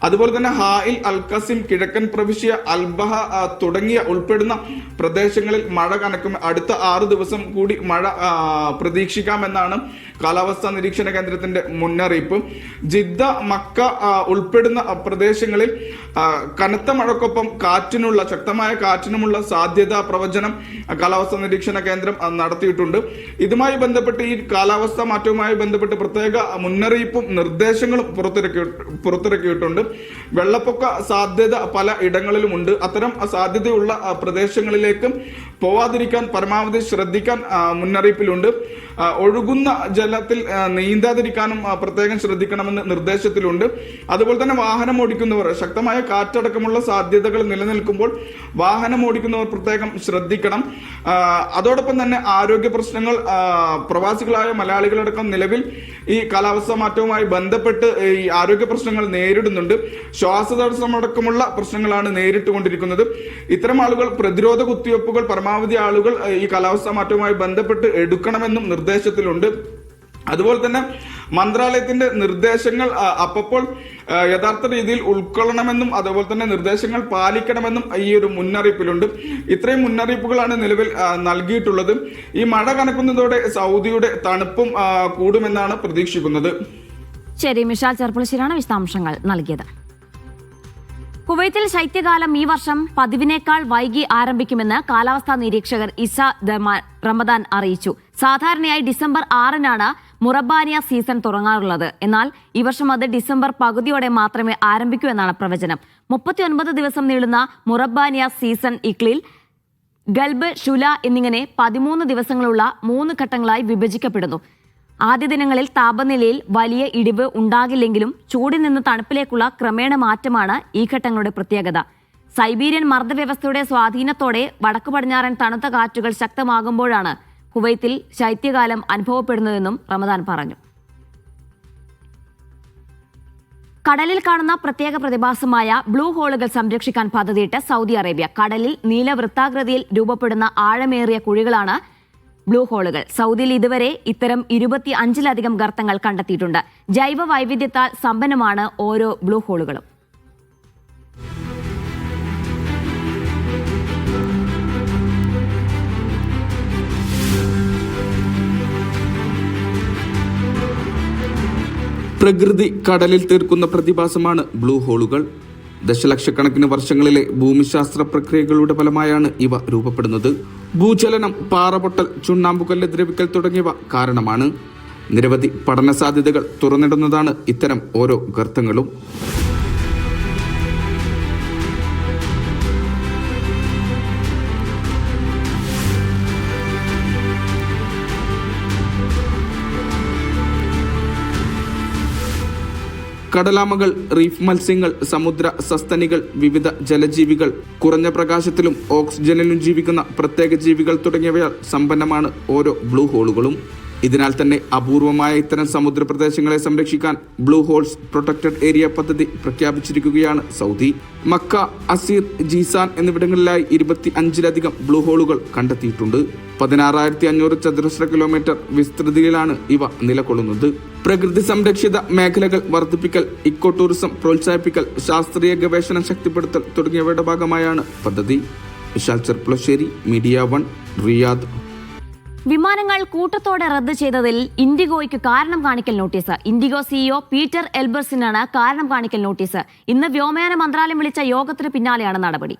അതുപോലെ തന്നെ ഹായിൽ, അൽഖസിം, കിഴക്കൻ പ്രവിശ്യ, അൽബഹ തുടങ്ങിയ ഉൾപ്പെടുന്ന പ്രദേശങ്ങളിൽ മഴ കനക്കും. അടുത്ത 6 ദിവസം കൂടി മഴ പ്രതീക്ഷിക്കാമെന്നാണ് കാലാവസ്ഥാ നിരീക്ഷണ കേന്ദ്രത്തിന്റെ മുന്നറിയിപ്പ്. ജിദ്ദ, മക്ക ഉൾപ്പെടുന്ന പ്രദേശങ്ങളിൽ കനത്ത മഴക്കൊപ്പം ശക്തമായ കാറ്റിനുമുള്ള സാധ്യതാ പ്രവചനം കാലാവസ്ഥാ നിരീക്ഷണ കേന്ദ്രം നടത്തിയിട്ടുണ്ട്. ഇതുമായി ബന്ധപ്പെട്ട് ഈ കാലാവസ്ഥാ മാറ്റവുമായി ബന്ധപ്പെട്ട് പ്രത്യേക മുന്നറിയിപ്പും നിർദ്ദേശങ്ങളും പുറത്തിറക്കിയിട്ടുണ്ട്. വെള്ളപ്പൊക്ക സാധ്യത പല ഇടങ്ങളിലുമുണ്ട്. അത്തരം സാധ്യതയുള്ള പ്രദേശങ്ങളിലേക്ക് പോവാതിരിക്കാൻ പരമാവധി ശ്രദ്ധിക്കാൻ മുന്നറിയിപ്പിലുണ്ട്. ഒഴുകുന്ന ജലത്തിൽ നീന്താതിരിക്കാനും പ്രത്യേകം ശ്രദ്ധിക്കണമെന്ന് നിർദ്ദേശത്തിലുണ്ട്. അതുപോലെ തന്നെ വാഹനം ഓടിക്കുന്നവർ, ശക്തമായ കാറ്റടക്കമുള്ള സാധ്യതകൾ നിലനിൽക്കുമ്പോൾ വാഹനം ഓടിക്കുന്നവർ പ്രത്യേകം ശ്രദ്ധിക്കണം. അതോടൊപ്പം തന്നെ ആരോഗ്യ പ്രശ്നങ്ങൾ പ്രവാസികളായ മലയാളികളടക്കം നിലവിൽ ഈ കാലാവസ്ഥാ മാറ്റവുമായി ബന്ധപ്പെട്ട് ഈ ആരോഗ്യ പ്രശ്നങ്ങൾ നേരിടുന്നുണ്ട്. ശ്വാസതടസ്സമടക്കമുള്ള പ്രശ്നങ്ങളാണ് നേരിട്ടുകൊണ്ടിരിക്കുന്നത്. ഇത്തരം ആളുകൾ പ്രതിരോധ കുത്തിവയ്പ്പുകൾ പരമാവധി ആളുകൾ ഈ കാലാവസ്ഥാ മാറ്റവുമായി ബന്ധപ്പെട്ട് എടുക്കണമെന്നും നിർദ്ദേശത്തിലുണ്ട്. അതുപോലെ തന്നെ മന്ത്രാലയത്തിന്റെ നിർദ്ദേശങ്ങൾ അപ്പോൾ യഥാർത്ഥ രീതിയിൽ ഉൾക്കൊള്ളണമെന്നും അതുപോലെ തന്നെ നിർദ്ദേശങ്ങൾ പാലിക്കണമെന്നും ഈ ഒരു മുന്നറിയിപ്പിലുണ്ട്. ഇത്രയും മുന്നറിയിപ്പുകളാണ് നിലവിൽ നൽകിയിട്ടുള്ളത്. ഈ മഴ കനക്കുന്നതോടെ സൗദിയുടെ തണുപ്പും കൂടുമെന്നാണ് പ്രതീക്ഷിക്കുന്നത്. ശരി, മിഷാൽ ചെർപ്പുളശ്ശേരിയാണ് വിശദാംശങ്ങൾ നൽകിയത്. കുവൈത്തിൽ ശൈത്യകാലം ഈ വർഷം പതിവിനേക്കാൾ വൈകി ആരംഭിക്കുമെന്ന് കാലാവസ്ഥാ നിരീക്ഷകർ ഇസ റമദാൻ അറിയിച്ചു. സാധാരണയായി ഡിസംബർ 6-നാണ് മുറബാനിയ സീസൺ തുടങ്ങാറുള്ളത്. എന്നാൽ ഈ വർഷം അത് ഡിസംബർ പകുതിയോടെ മാത്രമേ ആരംഭിക്കൂ എന്നാണ് പ്രവചനം. 39 ദിവസം നീളുന്ന മുറബാനിയ സീസൺ ഇക്ലിൽ, ഗൽബ്, ഷുല എന്നിങ്ങനെ 13 ദിവസങ്ങളുള്ള 3 ഘട്ടങ്ങളായി വിഭജിക്കപ്പെടുന്നു. ആദ്യ ദിനങ്ങളിൽ താപനിലയിൽ വലിയ ഇടിവ് ഉണ്ടാകില്ലെങ്കിലും ചൂടിൽ നിന്ന് തണുപ്പിലേക്കുള്ള ക്രമേണ മാറ്റമാണ് ഈ ഘട്ടങ്ങളുടെ പ്രത്യേകത. സൈബീരിയൻ മർദ്ദവ്യവസ്ഥയുടെ സ്വാധീനത്തോടെ വടക്കു പടിഞ്ഞാറൻ തണുത്ത കാറ്റുകൾ ശക്തമാകുമ്പോഴാണ് കുവൈത്തിൽ ശൈത്യകാലം അനുഭവപ്പെടുന്നതെന്നും റമദാൻ പറഞ്ഞു. കടലിൽ കാണുന്ന പ്രത്യേക പ്രതിഭാസമായ ബ്ലൂ ഹോളുകൾ സംരക്ഷിക്കാൻ പദ്ധതിയിട്ട് സൗദി അറേബ്യ. കടലിൽ നീലവൃത്താകൃതിയിൽ രൂപപ്പെടുന്ന ആഴമേറിയ കുഴികളാണ് ബ്ലൂ ഹോളുകൾ. സൗദിയിൽ ഇതുവരെ ഇത്തരം 25-ലധികം ഗർത്തങ്ങൾ കണ്ടെത്തിയിട്ടുണ്ട്. ജൈവ വൈവിധ്യത്താൽ സമ്പന്നമാണ് ഓരോ ബ്ലൂ ഹോളുകളും. പ്രകൃതി കടലിൽ തീർക്കുന്ന പ്രതിഭാസമാണ് ബ്ലൂ ഹോളുകൾ. ദശലക്ഷക്കണക്കിന് വർഷങ്ങളിലെ ഭൂമിശാസ്ത്ര പ്രക്രിയകളുടെ ഫലമായാണ് ഇവ രൂപപ്പെടുന്നത്. ഭൂചലനം, പാറപൊട്ടൽ, ചുണ്ണാമ്പുകല്ല് ദ്രവിക്കൽ തുടങ്ങിയവ കാരണമാണ്. നിരവധി പഠന സാധ്യതകൾ തുറന്നിടുന്നതാണ് ഇത്തരം ഓരോ ഗർത്തങ്ങളും. കടലാമകൾ, റീഫ് മത്സ്യങ്ങൾ, സമുദ്ര സസ്തനികൾ, വിവിധ ജലജീവികൾ, കുറഞ്ഞ പ്രകാശത്തിലും ഓക്സിജനിലും ജീവിക്കുന്ന പ്രത്യേക ജീവികൾ തുടങ്ങിയവയാൽ സമ്പന്നമാണ് ഓരോ ബ്ലൂ ഹോളുകളും. ഇതിനാൽ തന്നെ അപൂർവമായ ഇത്തരം സമുദ്ര പ്രദേശങ്ങളെ സംരക്ഷിക്കാൻ ബ്ലൂ ഹോൾസ് പ്രൊട്ടക്റ്റഡ് ഏരിയ പദ്ധതി പ്രഖ്യാപിച്ചിരിക്കുകയാണ് സൗദി. മക്ക, അസീർ, ജീസാൻ എന്നിവിടങ്ങളിലായി 25-ലധികം ബ്ലൂ ഹോളുകൾ കണ്ടെത്തിയിട്ടുണ്ട്. 16,500 ചതുരശ്ര കിലോമീറ്റർ വിസ്തൃതിയിലാണ് ഇവ നിലകൊള്ളുന്നത്. പ്രകൃതി സംരക്ഷിത മേഖലകൾ വർദ്ധിപ്പിക്കൽ, ഇക്കോ ടൂറിസം പ്രോത്സാഹിപ്പിക്കൽ, ശാസ്ത്രീയ ഗവേഷണം ശക്തിപ്പെടുത്തൽ തുടങ്ങിയവയുടെ ഭാഗമായാണ് പദ്ധതി. Vishal Cherpulassery, media 1, Riyadh. വിമാനങ്ങൾ കൂട്ടത്തോടെ റദ്ദ് ചെയ്തതിൽ ഇൻഡിഗോയ്ക്ക് കാരണം കാണിക്കൽ നോട്ടീസ്. ഇൻഡിഗോ സിഇഒ പീറ്റർ എൽബർസിനാണ് കാരണം കാണിക്കൽ നോട്ടീസ്. ഇന്ന് വ്യോമയാന മന്ത്രാലയം വിളിച്ച യോഗത്തിന് പിന്നാലെയാണ് നടപടി.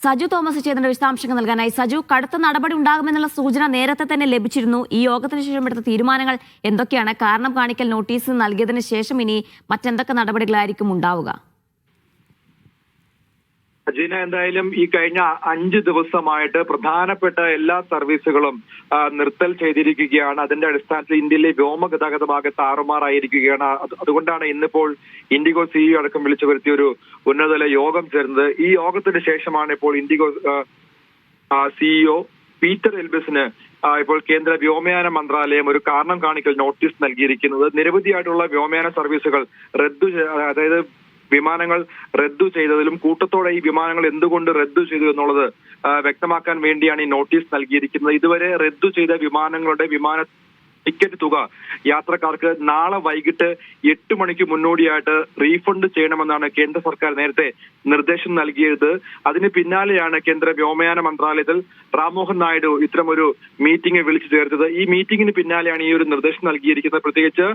സജു തോമസ് ചെയ്തതിന്റെ വിശദാംശങ്ങൾ നൽകാനായി. സജു, കടുത്ത നടപടി ഉണ്ടാകുമെന്നുള്ള സൂചന നേരത്തെ തന്നെ ലഭിച്ചിരുന്നു. ഈ യോഗത്തിന് ശേഷം എടുത്ത തീരുമാനങ്ങൾ എന്തൊക്കെയാണ്? കാരണം കാണിക്കൽ നോട്ടീസ് നൽകിയതിന് ശേഷം ഇനി മറ്റെന്തൊക്കെ നടപടികളായിരിക്കും ഉണ്ടാവുക? അജീന, എന്തായാലും ഈ കഴിഞ്ഞ 5 ദിവസമായിട്ട് പ്രധാനപ്പെട്ട എല്ലാ സർവീസുകളും നിർത്തൽ ചെയ്തിരിക്കുകയാണ്. അതിന്റെ അടിസ്ഥാനത്തിൽ ഇന്ത്യയിലെ വ്യോമഗതാഗതമാകെ താറുമാറായിരിക്കുകയാണ്. അതുകൊണ്ടാണ് ഇന്നിപ്പോൾ ഇൻഡിഗോ സിഇഒ അടക്കം വിളിച്ചു വരുത്തിയ ഒരു ഉന്നതതല യോഗം ചേർന്നത്. ഈ യോഗത്തിന് ശേഷമാണ് ഇപ്പോൾ ഇൻഡിഗോ സിഇഒ പീറ്റർ എൽബസിന് ഇപ്പോൾ കേന്ദ്ര വ്യോമയാന മന്ത്രാലയം ഒരു കാരണം കാണിക്കൽ നോട്ടീസ് നൽകിയിരിക്കുന്നത്. നിരവധിയായിട്ടുള്ള വ്യോമയാന സർവീസുകൾ അതായത് വിമാനങ്ങൾ റദ്ദു ചെയ്തതിലും കൂട്ടത്തോടെ ഈ വിമാനങ്ങൾ എന്തുകൊണ്ട് റദ്ദു ചെയ്തു എന്നുള്ളത് വ്യക്തമാക്കാൻ വേണ്ടിയാണ് ഈ നോട്ടീസ് നൽകിയിരിക്കുന്നത്. ഇതുവരെ റദ്ദു ചെയ്ത വിമാനങ്ങളുടെ ടിക്കറ്റ് തുക യാത്രക്കാർക്ക് നാളെ വൈകിട്ട് 8 മണിക്ക് മുന്നോടിയായിട്ട് റീഫണ്ട് ചെയ്യണമെന്നാണ് കേന്ദ്ര സർക്കാർ നേരത്തെ നിർദ്ദേശം നൽകിയത്. അതിന് പിന്നാലെയാണ് കേന്ദ്ര വ്യോമയാന മന്ത്രാലയത്തിൽ റാംമോഹൻ നായിഡു ഇത്തരമൊരു മീറ്റിംഗ് വിളിച്ചു ചേർത്തത്. ഈ മീറ്റിംഗിന് പിന്നാലെയാണ് ഈ ഒരു നിർദ്ദേശം നൽകിയിരിക്കുന്നത്. പ്രത്യേകിച്ച്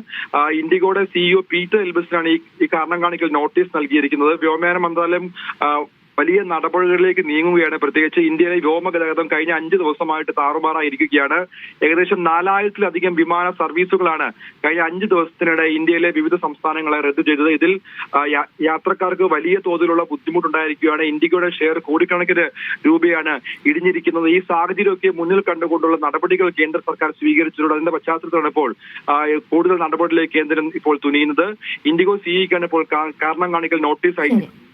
ഇൻഡിഗോയുടെ സിഇഒ പീറ്റർ എൽബസിനാണ് ഈ കാരണം കാണിക്കൽ നോട്ടീസ് നൽകിയിരിക്കുന്നത്. വ്യോമയാന മന്ത്രാലയം വലിയ നടപടികളിലേക്ക് നീങ്ങുകയാണ്. പ്രത്യേകിച്ച് ഇന്ത്യയിലെ വ്യോമഗതാഗതം കഴിഞ്ഞ 5 ദിവസമായിട്ട് താറുമാറായിരിക്കുകയാണ്. ഏകദേശം 4000-ലധികം വിമാന സർവീസുകളാണ് കഴിഞ്ഞ 5 ദിവസത്തിനിടെ ഇന്ത്യയിലെ വിവിധ സംസ്ഥാനങ്ങളെ റദ്ദു ചെയ്തത്. ഇതിൽ യാത്രക്കാർക്ക് വലിയ തോതിലുള്ള ബുദ്ധിമുട്ടുണ്ടായിരിക്കുകയാണ്. ഇന്ത്യയുടെ ഷെയർ കോടിക്കണക്കിന് രൂപയാണ് ഇടിഞ്ഞിരിക്കുന്നത്. ഈ സാഹചര്യമൊക്കെ മുന്നിൽ കണ്ടുകൊണ്ടുള്ള നടപടികൾ കേന്ദ്ര സർക്കാർ സ്വീകരിച്ചിട്ടുണ്ട്. അതിന്റെ പശ്ചാത്തലത്തിലാണ് ഇപ്പോൾ കൂടുതൽ നടപടികളിലേക്ക് കേന്ദ്രം ഇപ്പോൾ തുനിയുന്നത്. ഇൻഡിഗോ സിഇഒക്കാണ് ഇപ്പോൾ കാരണം കാണിക്കൽ നോട്ടീസ്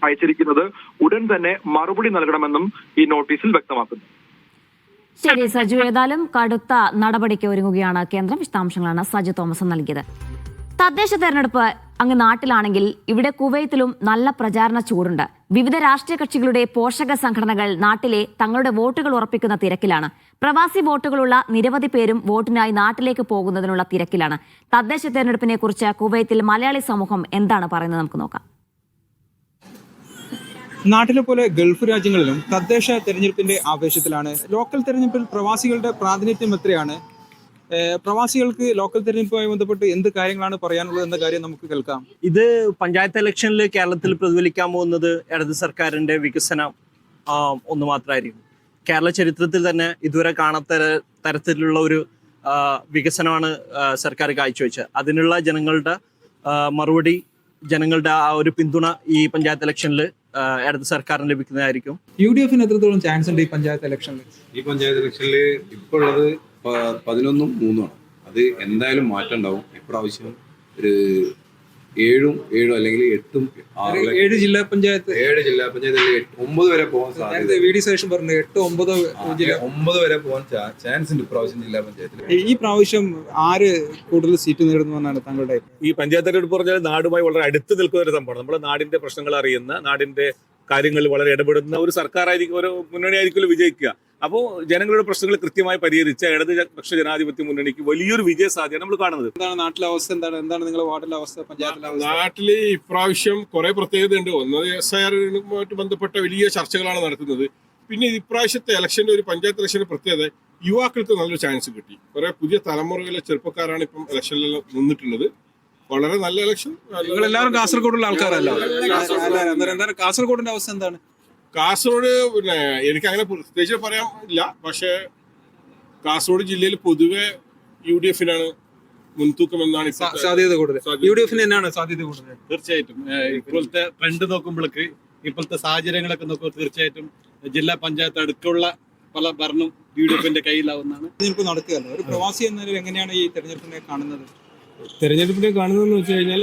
അയച്ചിരിക്കുന്നത്. ഉടൻ തന്നെ മറുപടി നൽകണമെന്നും ഈ നോട്ടീസിൽ വ്യക്തമാക്കുന്നു. ശരി സജു, ഏതായാലും കടുത്ത നടപടിക്ക് ഒരുങ്ങുകയാണ് കേന്ദ്രം. വിശദാംശങ്ങളാണ് സജു തോമസ് നൽകിയത്. തദ്ദേശ തെരഞ്ഞെടുപ്പ് അങ്ങ് നാട്ടിലാണെങ്കിൽ ഇവിടെ കുവൈത്തിലും നല്ല പ്രചാരണ ചൂടുണ്ട്. വിവിധ രാഷ്ട്രീയ കക്ഷികളുടെ പോഷക സംഘടനകൾ നാട്ടിലെ തങ്ങളുടെ വോട്ടുകൾ ഉറപ്പിക്കുന്ന തിരക്കിലാണ്. പ്രവാസി വോട്ടുകളുള്ള നിരവധി പേരും വോട്ടിനായി നാട്ടിലേക്ക് പോകുന്നതിനുള്ള തിരക്കിലാണ്. തദ്ദേശ തെരഞ്ഞെടുപ്പിനെ കുറിച്ച് കുവൈത്തിൽ മലയാളി സമൂഹം എന്താണ് പറയുന്നത് നമുക്ക് നോക്കാം. നാട്ടിലെ പോലെ ഗൾഫ് രാജ്യങ്ങളിലും തദ്ദേശ തെരഞ്ഞെടുപ്പിന്റെ ആവേശത്തിലാണ്. ലോക്കൽ തെരഞ്ഞെടുപ്പിൽ പ്രവാസികളുടെ പ്രാതിനിധ്യം എത്രയാണ്? പ്രവാസികൾക്ക് ലോക്കൽ തെരഞ്ഞെടുപ്പുമായി ബന്ധപ്പെട്ട് എന്ത് കാര്യങ്ങളാണ് പറയാനുള്ളത് എന്ന കാര്യം നമുക്ക് കേൾക്കാം. ഇത് പഞ്ചായത്ത് ഇലക്ഷനിൽ കേരളത്തിൽ പ്രതിഫലിക്കാൻ പോകുന്നത് ഇടത് സർക്കാരിന്റെ വികസനം ഒന്ന് മാത്രമായിരിക്കും. കേരള ചരിത്രത്തിൽ തന്നെ ഇതുവരെ കാണാത്ത തരത്തിലുള്ള ഒരു വികസനമാണ് സർക്കാർ കാഴ്ചവെച്ചത്. അതിനുള്ള ജനങ്ങളുടെ മറുപടി, ജനങ്ങളുടെ ആ ഒരു പിന്തുണ ഈ പഞ്ചായത്ത് ഇലക്ഷനിൽ ഇടത് സർക്കാരിന് ലഭിക്കുന്നതായിരിക്കും. UDF-ന് എത്രത്തോളം ചാൻസ് ഉണ്ട് ഈ പഞ്ചായത്ത് ഇലക്ഷനിൽ? ഈ പഞ്ചായത്ത് ഇലക്ഷനിൽ ഇപ്പോൾ ഉള്ളത് 11-3 ആണ്. അത് എന്തായാലും മാറ്റം ഉണ്ടാവും. ഇപ്രാവശ്യം ഒരു 7 അല്ലെങ്കിൽ 8 7 ജില്ലാ പഞ്ചായത്ത് 9 വരെ പോകാൻ സാധ്യത. VD സജഷൻ പറഞ്ഞു 9 വരെ പോകാൻ ചാൻസ് ഉണ്ട് ഇപ്രാവശ്യം ജില്ലാ പഞ്ചായത്തിൽ. ഈ പ്രാവശ്യം ആര് കൂടുതൽ സീറ്റ് നേടുന്നതെന്നാണ് താങ്കളുടെ? ഈ പഞ്ചായത്ത് തെരഞ്ഞെടുപ്പ് പറഞ്ഞാൽ നാടുമായി വളരെ അടുത്ത് നിൽക്കുന്ന ഒരു സംഭവമാണ്. നമ്മുടെ നാടിന്റെ പ്രശ്നങ്ങൾ അറിയുന്ന, നാടിന്റെ കാര്യങ്ങളിൽ വളരെ ഇടപെടുന്ന ഒരു സർക്കാരായിരിക്കും, ഒരു മുന്നണിയായിരിക്കും വിജയിക്കുക. അപ്പോൾ ജനങ്ങളുടെ പ്രശ്നങ്ങൾ കൃത്യമായി പരിഹരിച്ച ഇടതുപക്ഷ ജനാധിപത്യ മുന്നണിക്ക് വലിയൊരു വിജയ സാധ്യത നമ്മൾ കാണുന്നത്. എന്താണ് നാട്ടിലെ അവസ്ഥ? എന്താണ് നിങ്ങളുടെ വാർഡിലെ അവസ്ഥ, പഞ്ചായത്തിലെ അവസ്ഥ? നാട്ടില് ഇപ്രാവശ്യം കുറെ പ്രത്യേകതയുണ്ട്. ഒന്ന് SIR-നുമായിട്ട് ബന്ധപ്പെട്ട വലിയ ചർച്ചകളാണ് നടക്കുന്നത്. പിന്നെ ഇപ്രാവശ്യത്തെ ഇലക്ഷന്റെ ഒരു പഞ്ചായത്ത് ഇലക്ഷന്റെ പ്രത്യേകത യുവാക്കൾക്ക് നല്ലൊരു ചാൻസ് കിട്ടി. കുറെ പുതിയ തലമുറയിലെ ചെറുപ്പക്കാരാണ് ഇപ്പം ഇലക്ഷനിൽ നിന്നിട്ടുള്ളത്. വളരെ നല്ല ഇലക്ഷൻ. എല്ലാവരും കാസർഗോഡുള്ള ആൾക്കാരല്ല. എന്താണ് കാസർഗോഡിന്റെ അവസ്ഥ? എന്താണ് കാസർഗോഡ്? പിന്നെ എനിക്ക് അങ്ങനെ പ്രത്യേകിച്ച് പറയാൻ ഇല്ല. പക്ഷേ കാസർഗോഡ് ജില്ലയിൽ പൊതുവെ UDF-നാണ് മുൻതൂക്കം എന്നാണ് സാധ്യത കൂടുതൽ. UDF-ന് തന്നെയാണ് സാധ്യത കൂടുതൽ. തീർച്ചയായിട്ടും ഇപ്പോഴത്തെ ട്രെൻഡ് നോക്കുമ്പോഴേക്ക്, ഇപ്പോഴത്തെ സാഹചര്യങ്ങളൊക്കെ നോക്കുമ്പോൾ തീർച്ചയായിട്ടും ജില്ലാ പഞ്ചായത്ത് അടുത്തുള്ള പല ഭരണം UDF-ന്റെ കയ്യിലാവുന്നതാണ്. തെരഞ്ഞെടുപ്പ് നടക്കുകയല്ലോ. ഒരു പ്രവാസി എന്നതിൽ എങ്ങനെയാണ് ഈ തെരഞ്ഞെടുപ്പിനെ കാണുന്നത്? തെരഞ്ഞെടുപ്പിനെ കാണുന്നതെന്ന് വെച്ച് കഴിഞ്ഞാൽ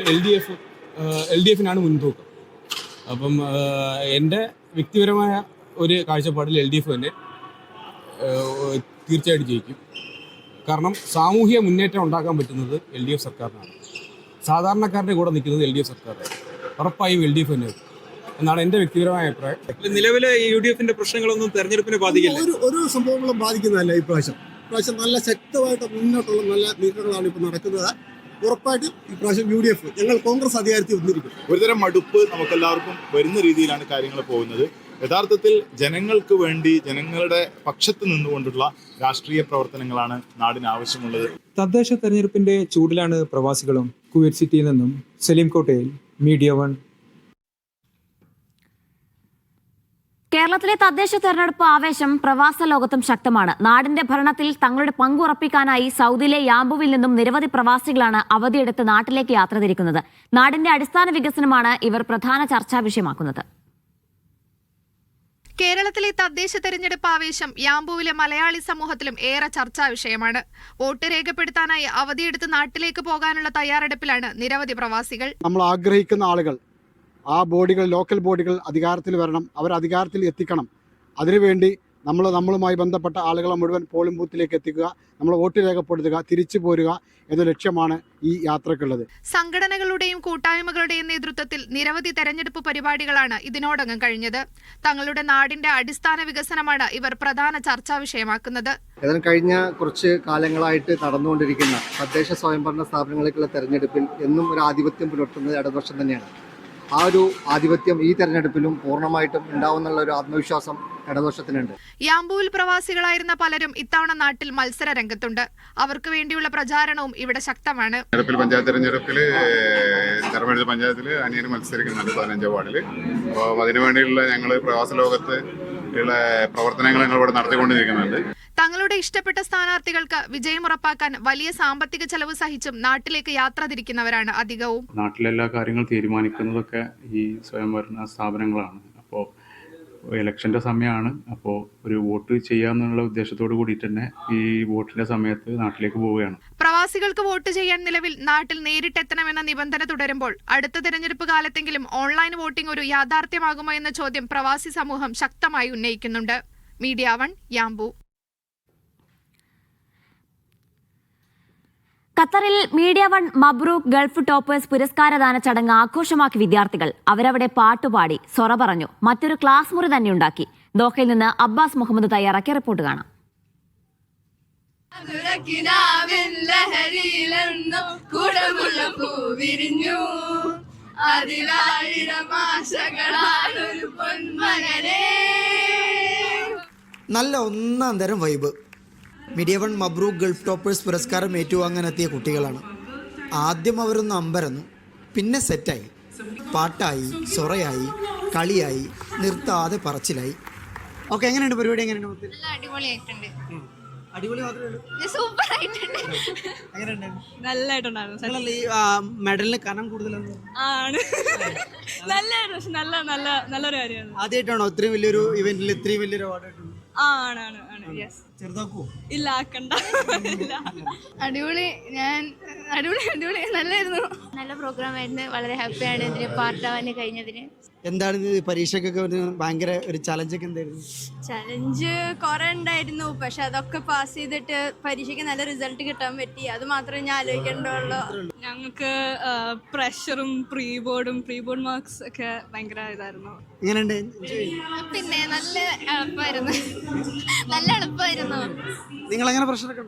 LDF-നാണ് മുൻതൂക്കം. അപ്പം എൻ്റെ വ്യക്തിപരമായ ഒരു കാഴ്ചപ്പാടിൽ LDF തന്നെ തീർച്ചയായിട്ടും ജയിക്കും. കാരണം സാമൂഹിക മുന്നേറ്റം ഉണ്ടാക്കാൻ പറ്റുന്നത് LDF സർക്കാരിനാണ്. സാധാരണക്കാരുടെ കൂടെ നിൽക്കുന്നത് LDF സർക്കാരാണ്. ഉറപ്പായും LDF തന്നെ എന്നാണ് എൻ്റെ വ്യക്തിപരമായ അഭിപ്രായം. നിലവിലെ UDF-ന്റെ പ്രശ്നങ്ങളൊന്നും തെരഞ്ഞെടുപ്പിനെ ബാധിക്കില്ല. ഒരു സംഭവങ്ങളും ബാധിക്കുന്നതല്ല. ഇപ്രാവശ്യം നല്ല ശക്തമായിട്ട് മുന്നോട്ടുള്ള നല്ല നീക്കങ്ങളാണ് ഇപ്പോൾ നടക്കുന്നത്. ഉറപ്പായിട്ടും ഇപ്രാവശ്യം UDF, ഞങ്ങൾ കോൺഗ്രസ് അധികാരത്തിൽ വന്നിരിക്കും. ഒരുതരം മടുപ്പ് നമുക്കെല്ലാവർക്കും വരുന്ന രീതിയിലാണ് കാര്യങ്ങൾ പോകുന്നത്. യഥാർത്ഥത്തിൽ ജനങ്ങൾക്ക് വേണ്ടി, ജനങ്ങളുടെ പക്ഷത്ത് നിന്നുകൊണ്ടുള്ള രാഷ്ട്രീയ പ്രവർത്തനങ്ങളാണ് നാടിന് ആവശ്യമുള്ളത്. തദ്ദേശ തെരഞ്ഞെടുപ്പിന്റെ ചൂടിലാണ് പ്രവാസികളും. കുവൈറ്റ് സിറ്റിയിൽ നിന്നും സലീം കോട്ടയിൽ, മീഡിയ 1. കേരളത്തിലെ തദ്ദേശ തെരഞ്ഞെടുപ്പ് ആവേശം പ്രവാസ ലോകത്തും ശക്തമാണ്. നാടിന്റെ ഭരണത്തിൽ തങ്ങളുടെ പങ്ക് ഉറപ്പിക്കാനായി സൗദിയിലെ യാംബുവിൽ നിന്നും നിരവധി പ്രവാസികളാണ് അവധിയെടുത്ത് നാട്ടിലേക്ക് യാത്ര തിരിക്കുന്നത്. നാടിന്റെ അടിസ്ഥാന വികസനമാണ് ഇവർ പ്രധാന ചർച്ചാ വിഷയമാക്കുന്നത്. കേരളത്തിലെ തദ്ദേശ തെരഞ്ഞെടുപ്പ് ആവേശം യാംബുവിലെ മലയാളി സമൂഹത്തിലും ഏറെ ചർച്ചാ വിഷയമാണ്. വോട്ട് രേഖപ്പെടുത്താനായി അവധിയെടുത്ത് നാട്ടിലേക്ക് പോകാനുള്ള തയ്യാറെടുപ്പിലാണ് നിരവധി പ്രവാസികൾ. നമ്മൾ ആഗ്രഹിക്കുന്ന ആളുകൾ, ആ ബോഡികൾ, ലോക്കൽ ബോഡികൾ അധികാരത്തിൽ വരണം, അവർ അധികാരത്തിൽ എത്തിക്കണം. അതിനുവേണ്ടി നമ്മളുമായി ബന്ധപ്പെട്ട ആളുകളെ മുഴുവൻ പോളിംഗ് ബൂത്തിലേക്ക് എത്തിക്കുക, നമ്മൾ വോട്ട് രേഖപ്പെടുത്തുക, തിരിച്ചു പോരുക എന്ന ലക്ഷ്യമാണ് ഈ യാത്രക്കുള്ളത്. സംഘടനകളുടെയും കൂട്ടായ്മകളുടെയും നേതൃത്വത്തിൽ നിരവധി തെരഞ്ഞെടുപ്പ് പരിപാടികളാണ് ഇതിനോടകം കഴിഞ്ഞത്. തങ്ങളുടെ നാടിന്റെ അടിസ്ഥാന വികസനമാണ് ഇവർ പ്രധാന ചർച്ചാ വിഷയമാക്കുന്നത്. കഴിഞ്ഞ കുറച്ച് കാലങ്ങളായിട്ട് നടന്നുകൊണ്ടിരിക്കുന്ന തദ്ദേശ സ്വയംഭരണ സ്ഥാപനങ്ങളിലേക്കുള്ള തെരഞ്ഞെടുപ്പിൽ എന്നും ഒരു ആധിപത്യം പുലർത്തുന്നത് ഇടതുപക്ഷം തന്നെയാണ്. ആ ഒരു ആധിപത്യം ഈ തെരഞ്ഞെടുപ്പിലും പൂർണ്ണമായിട്ടും ഉണ്ടാവുന്നുള്ള ഒരു ആത്മവിശ്വാസം ഇടതുപക്ഷത്തിനുണ്ട്. യാംബുവിൽ പ്രവാസികളായിരുന്ന പലരും ഇത്തവണ നാട്ടിൽ മത്സര രംഗത്തുണ്ട്. അവർക്ക് വേണ്ടിയുള്ള പ്രചാരണവും ഇവിടെ ശക്തമാണ്. പഞ്ചായത്ത് തെരഞ്ഞെടുപ്പിൽ നെടുമങ്ങാട് പഞ്ചായത്തിൽ അനിയന് മത്സരിക്കുന്നുണ്ട് 15 വാർഡിൽ. അപ്പോൾ അതിനുവേണ്ടിയുള്ള ഞങ്ങൾ പ്രവാസ ലോകത്ത് ഉള്ള പ്രവർത്തനങ്ങൾ ഞങ്ങൾ ഇവിടെ നടത്തിക്കൊണ്ടിരിക്കുന്നുണ്ട്. തങ്ങളുടെ ഇഷ്ടപ്പെട്ട സ്ഥാനാർത്ഥികൾക്ക് വിജയം ഉറപ്പാക്കാൻ വലിയ സാമ്പത്തിക ചെലവ് സഹിച്ചും നാട്ടിലേക്ക് യാത്ര തിരിക്കുന്നവരാണ് അധികവും. നാട്ടിലെല്ലാ കാര്യങ്ങളും തീരുമാനിക്കുന്നതൊക്കെ ഈ സ്വയംഭരണ സ്ഥാപനങ്ങളാണ്. അപ്പോൾ ഇലക്ഷൻ്റെ സമയമാണ്. അപ്പോൾ ഒരു വോട്ട് ചെയ്യാമെന്നുള്ള ഉദ്ദേശത്തോടു കൂടിയിട്ട് തന്നെ ഈ വോട്ടിന്റെ സമയത്ത് നാട്ടിലേക്ക് പോവുകയാണ്. പ്രവാസികൾക്ക് വോട്ട് ചെയ്യാൻ നിലവിൽ നാട്ടിൽ നേരിട്ടെത്തണമെന്ന നിബന്ധന തുടരുമ്പോൾ അടുത്ത തെരഞ്ഞെടുപ്പ് കാലത്തെങ്കിലും ഓൺലൈൻ വോട്ടിംഗ് ഒരു യാഥാർത്ഥ്യമാകുമോ എന്ന ചോദ്യം പ്രവാസി സമൂഹം ശക്തമായി ഉന്നയിക്കുന്നുണ്ട്. Media 1 Yanbu. ഖത്തറിൽ മീഡിയ 1 മബ്രൂക്ക് ഗൾഫ് ടോപ്പേഴ്സ് പുരസ്കാരദാന ചടങ്ങ് ആഘോഷമാക്കി വിദ്യാർത്ഥികൾ. അവരവിടെ പാട്ടുപാടി, സൊറ പറഞ്ഞു, മറ്റൊരു ക്ലാസ് മുറി തന്നെ ഉണ്ടാക്കി. ദോഹയിൽ നിന്ന് അബ്ബാസ് മുഹമ്മദ് തയ്യാറാക്കിയ റിപ്പോർട്ട് കാണാം. നല്ല ഒന്നാം തരം vibe. Media 1 Mabrook Gulf toppers പുരസ്കാരം ഏറ്റുവാങ്ങാനെത്തിയ കുട്ടികളാണ്. ആദ്യം അവരൊന്ന് അമ്പരന്നു, പിന്നെ സെറ്റായി. പാട്ടായി, സൊറയായി, കളിയായി, നിർത്താതെ പറച്ചിലായി. ഓക്കെ, എങ്ങനെയുണ്ട് പരിപാടി? എങ്ങനെയുണ്ട്? അടിപൊളിയായിട്ടുണ്ട്. അടിപൊളി മാത്രമേ സൂപ്പർ ആയിട്ടുണ്ട്. നല്ലതായിട്ടുണ്ടായിരുന്നു. ഈ മെഡലിന് കനം കൂടുതലാണ്. നല്ലതായിരുന്നു, പക്ഷെ നല്ലൊരു കാര്യമാണ്. ആദ്യമായിട്ടാണോ ഇത്രയും വലിയൊരു ഇവന്റിൽ ഇത്രയും വലിയൊരു അവാർഡ് കിട്ടുന്നത്? ചെറുതാക്കോ? ഇല്ല, ആക്കണ്ട. അടിപൊളി നല്ലായിരുന്നു. നല്ല പ്രോഗ്രാം ആയിരുന്നു. വളരെ ഹാപ്പിയാണ് ഇതിന് പാർട്ടാവാൻ കഴിഞ്ഞതിന്. എന്താണ് ഇത് പരീക്ഷയ്ക്കൊക്കെ ഭയങ്കര ഒരു ചലഞ്ചൊക്കെ എന്തായിരുന്നു? ചലഞ്ച് കുറെ ഉണ്ടായിരുന്നു, പക്ഷെ അതൊക്കെ പാസ് ചെയ്തിട്ട് പരീക്ഷയ്ക്ക് നല്ല റിസൾട്ട് കിട്ടാൻ പറ്റി. അത് മാത്രമേ ഞാൻ ആലോചിക്കേണ്ടുള്ളൂ. ഞങ്ങൾക്ക് പ്രഷറും പ്രീ ബോർഡ് മാർക്സ് ഒക്കെ ഭയങ്കര ഇതായിരുന്നു. എങ്ങനെയുണ്ട്? പിന്നെ നല്ല എളുപ്പമായിരുന്നു. നിങ്ങൾ എങ്ങനെ പ്രഷറൊക്കെ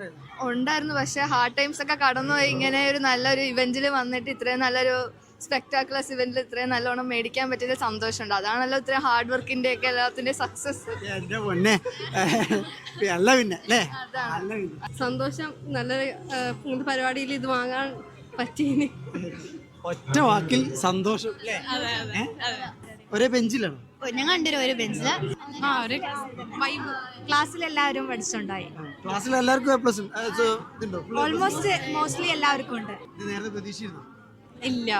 ഉണ്ടായിരുന്നു, പക്ഷെ ഹാർഡ് ടൈംസ് ഒക്കെ കടന്നുപോയി. ഇങ്ങനെ ഒരു നല്ലൊരു ഇവന്റിൽ വന്നിട്ട് ഇത്രയും നല്ലൊരു സ്പെക്ടാക്കുലസ് ഇവന്റിൽ ഇത്രയും നല്ലോണം മേടിക്കാൻ പറ്റിയ സന്തോഷമുണ്ട്. അതാണല്ലോ ഇത്രയും ഹാർഡ് വർക്കിന്റെ ഒക്കെ എല്ലാത്തിന്റെ സക്സസ്. സന്തോഷം. നല്ല പരിപാടിയിൽ ഇത് വാങ്ങാൻ പറ്റിയ ഒറ്റ വാക്കിൽ സന്തോഷം. ഒരേ ബെഞ്ചിലാണോ? ഞങ്ങൾ രണ്ടുപേരും ഒരു ബെഞ്ചില്. ക്ലാസ്സിലെല്ലാവരും പഠിച്ചിട്ടുണ്ടായി. ക്ലാസ്സിൽ എല്ലാവർക്കും മോസ്റ്റ്ലി എല്ലാവർക്കും ഉണ്ട്. നേരത്തെ പ്രതീക്ഷിച്ചിരുന്നു? ഇല്ല,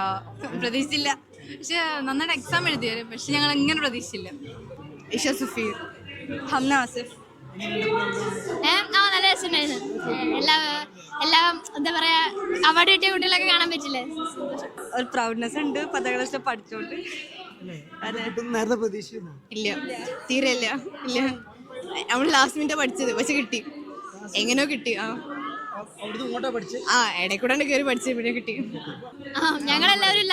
പ്രതീക്ഷിച്ചില്ല. പക്ഷെ നന്നായിട്ട് എക്സാം എഴുതിയാലും, പക്ഷെ ഞങ്ങൾ ഇങ്ങനെ പ്രതീക്ഷിച്ചില്ല. ഇഷ സുഫീർ, ഹംന ആസിഫ്. നല്ല രസമുണ്ടായിരുന്നു. എല്ലാം എന്താ പറയാ, അവാർഡ് കിട്ടിയ കുട്ടികളൊക്കെ കാണാൻ പറ്റില്ലേ? ഒരു പ്രൗഡ്നെസ് ഉണ്ട്. 10ാം ക്ലാസ്സിൽ പഠിച്ചോണ്ട്. നേരത്തെ പ്രതീക്ഷിച്ചിരുന്നു? ഇല്ല, തീരെ ഇല്ല. നമ്മൾ ലാസ്റ്റ് മിനിറ്റ് പഠിച്ചത്, പക്ഷെ കിട്ടി. എങ്ങനെയോ കിട്ടി. ഇടയ്ക്കൂടെ കയറി പഠിച്ചു, പിന്നെ കിട്ടി. ഞങ്ങളെല്ലാവരും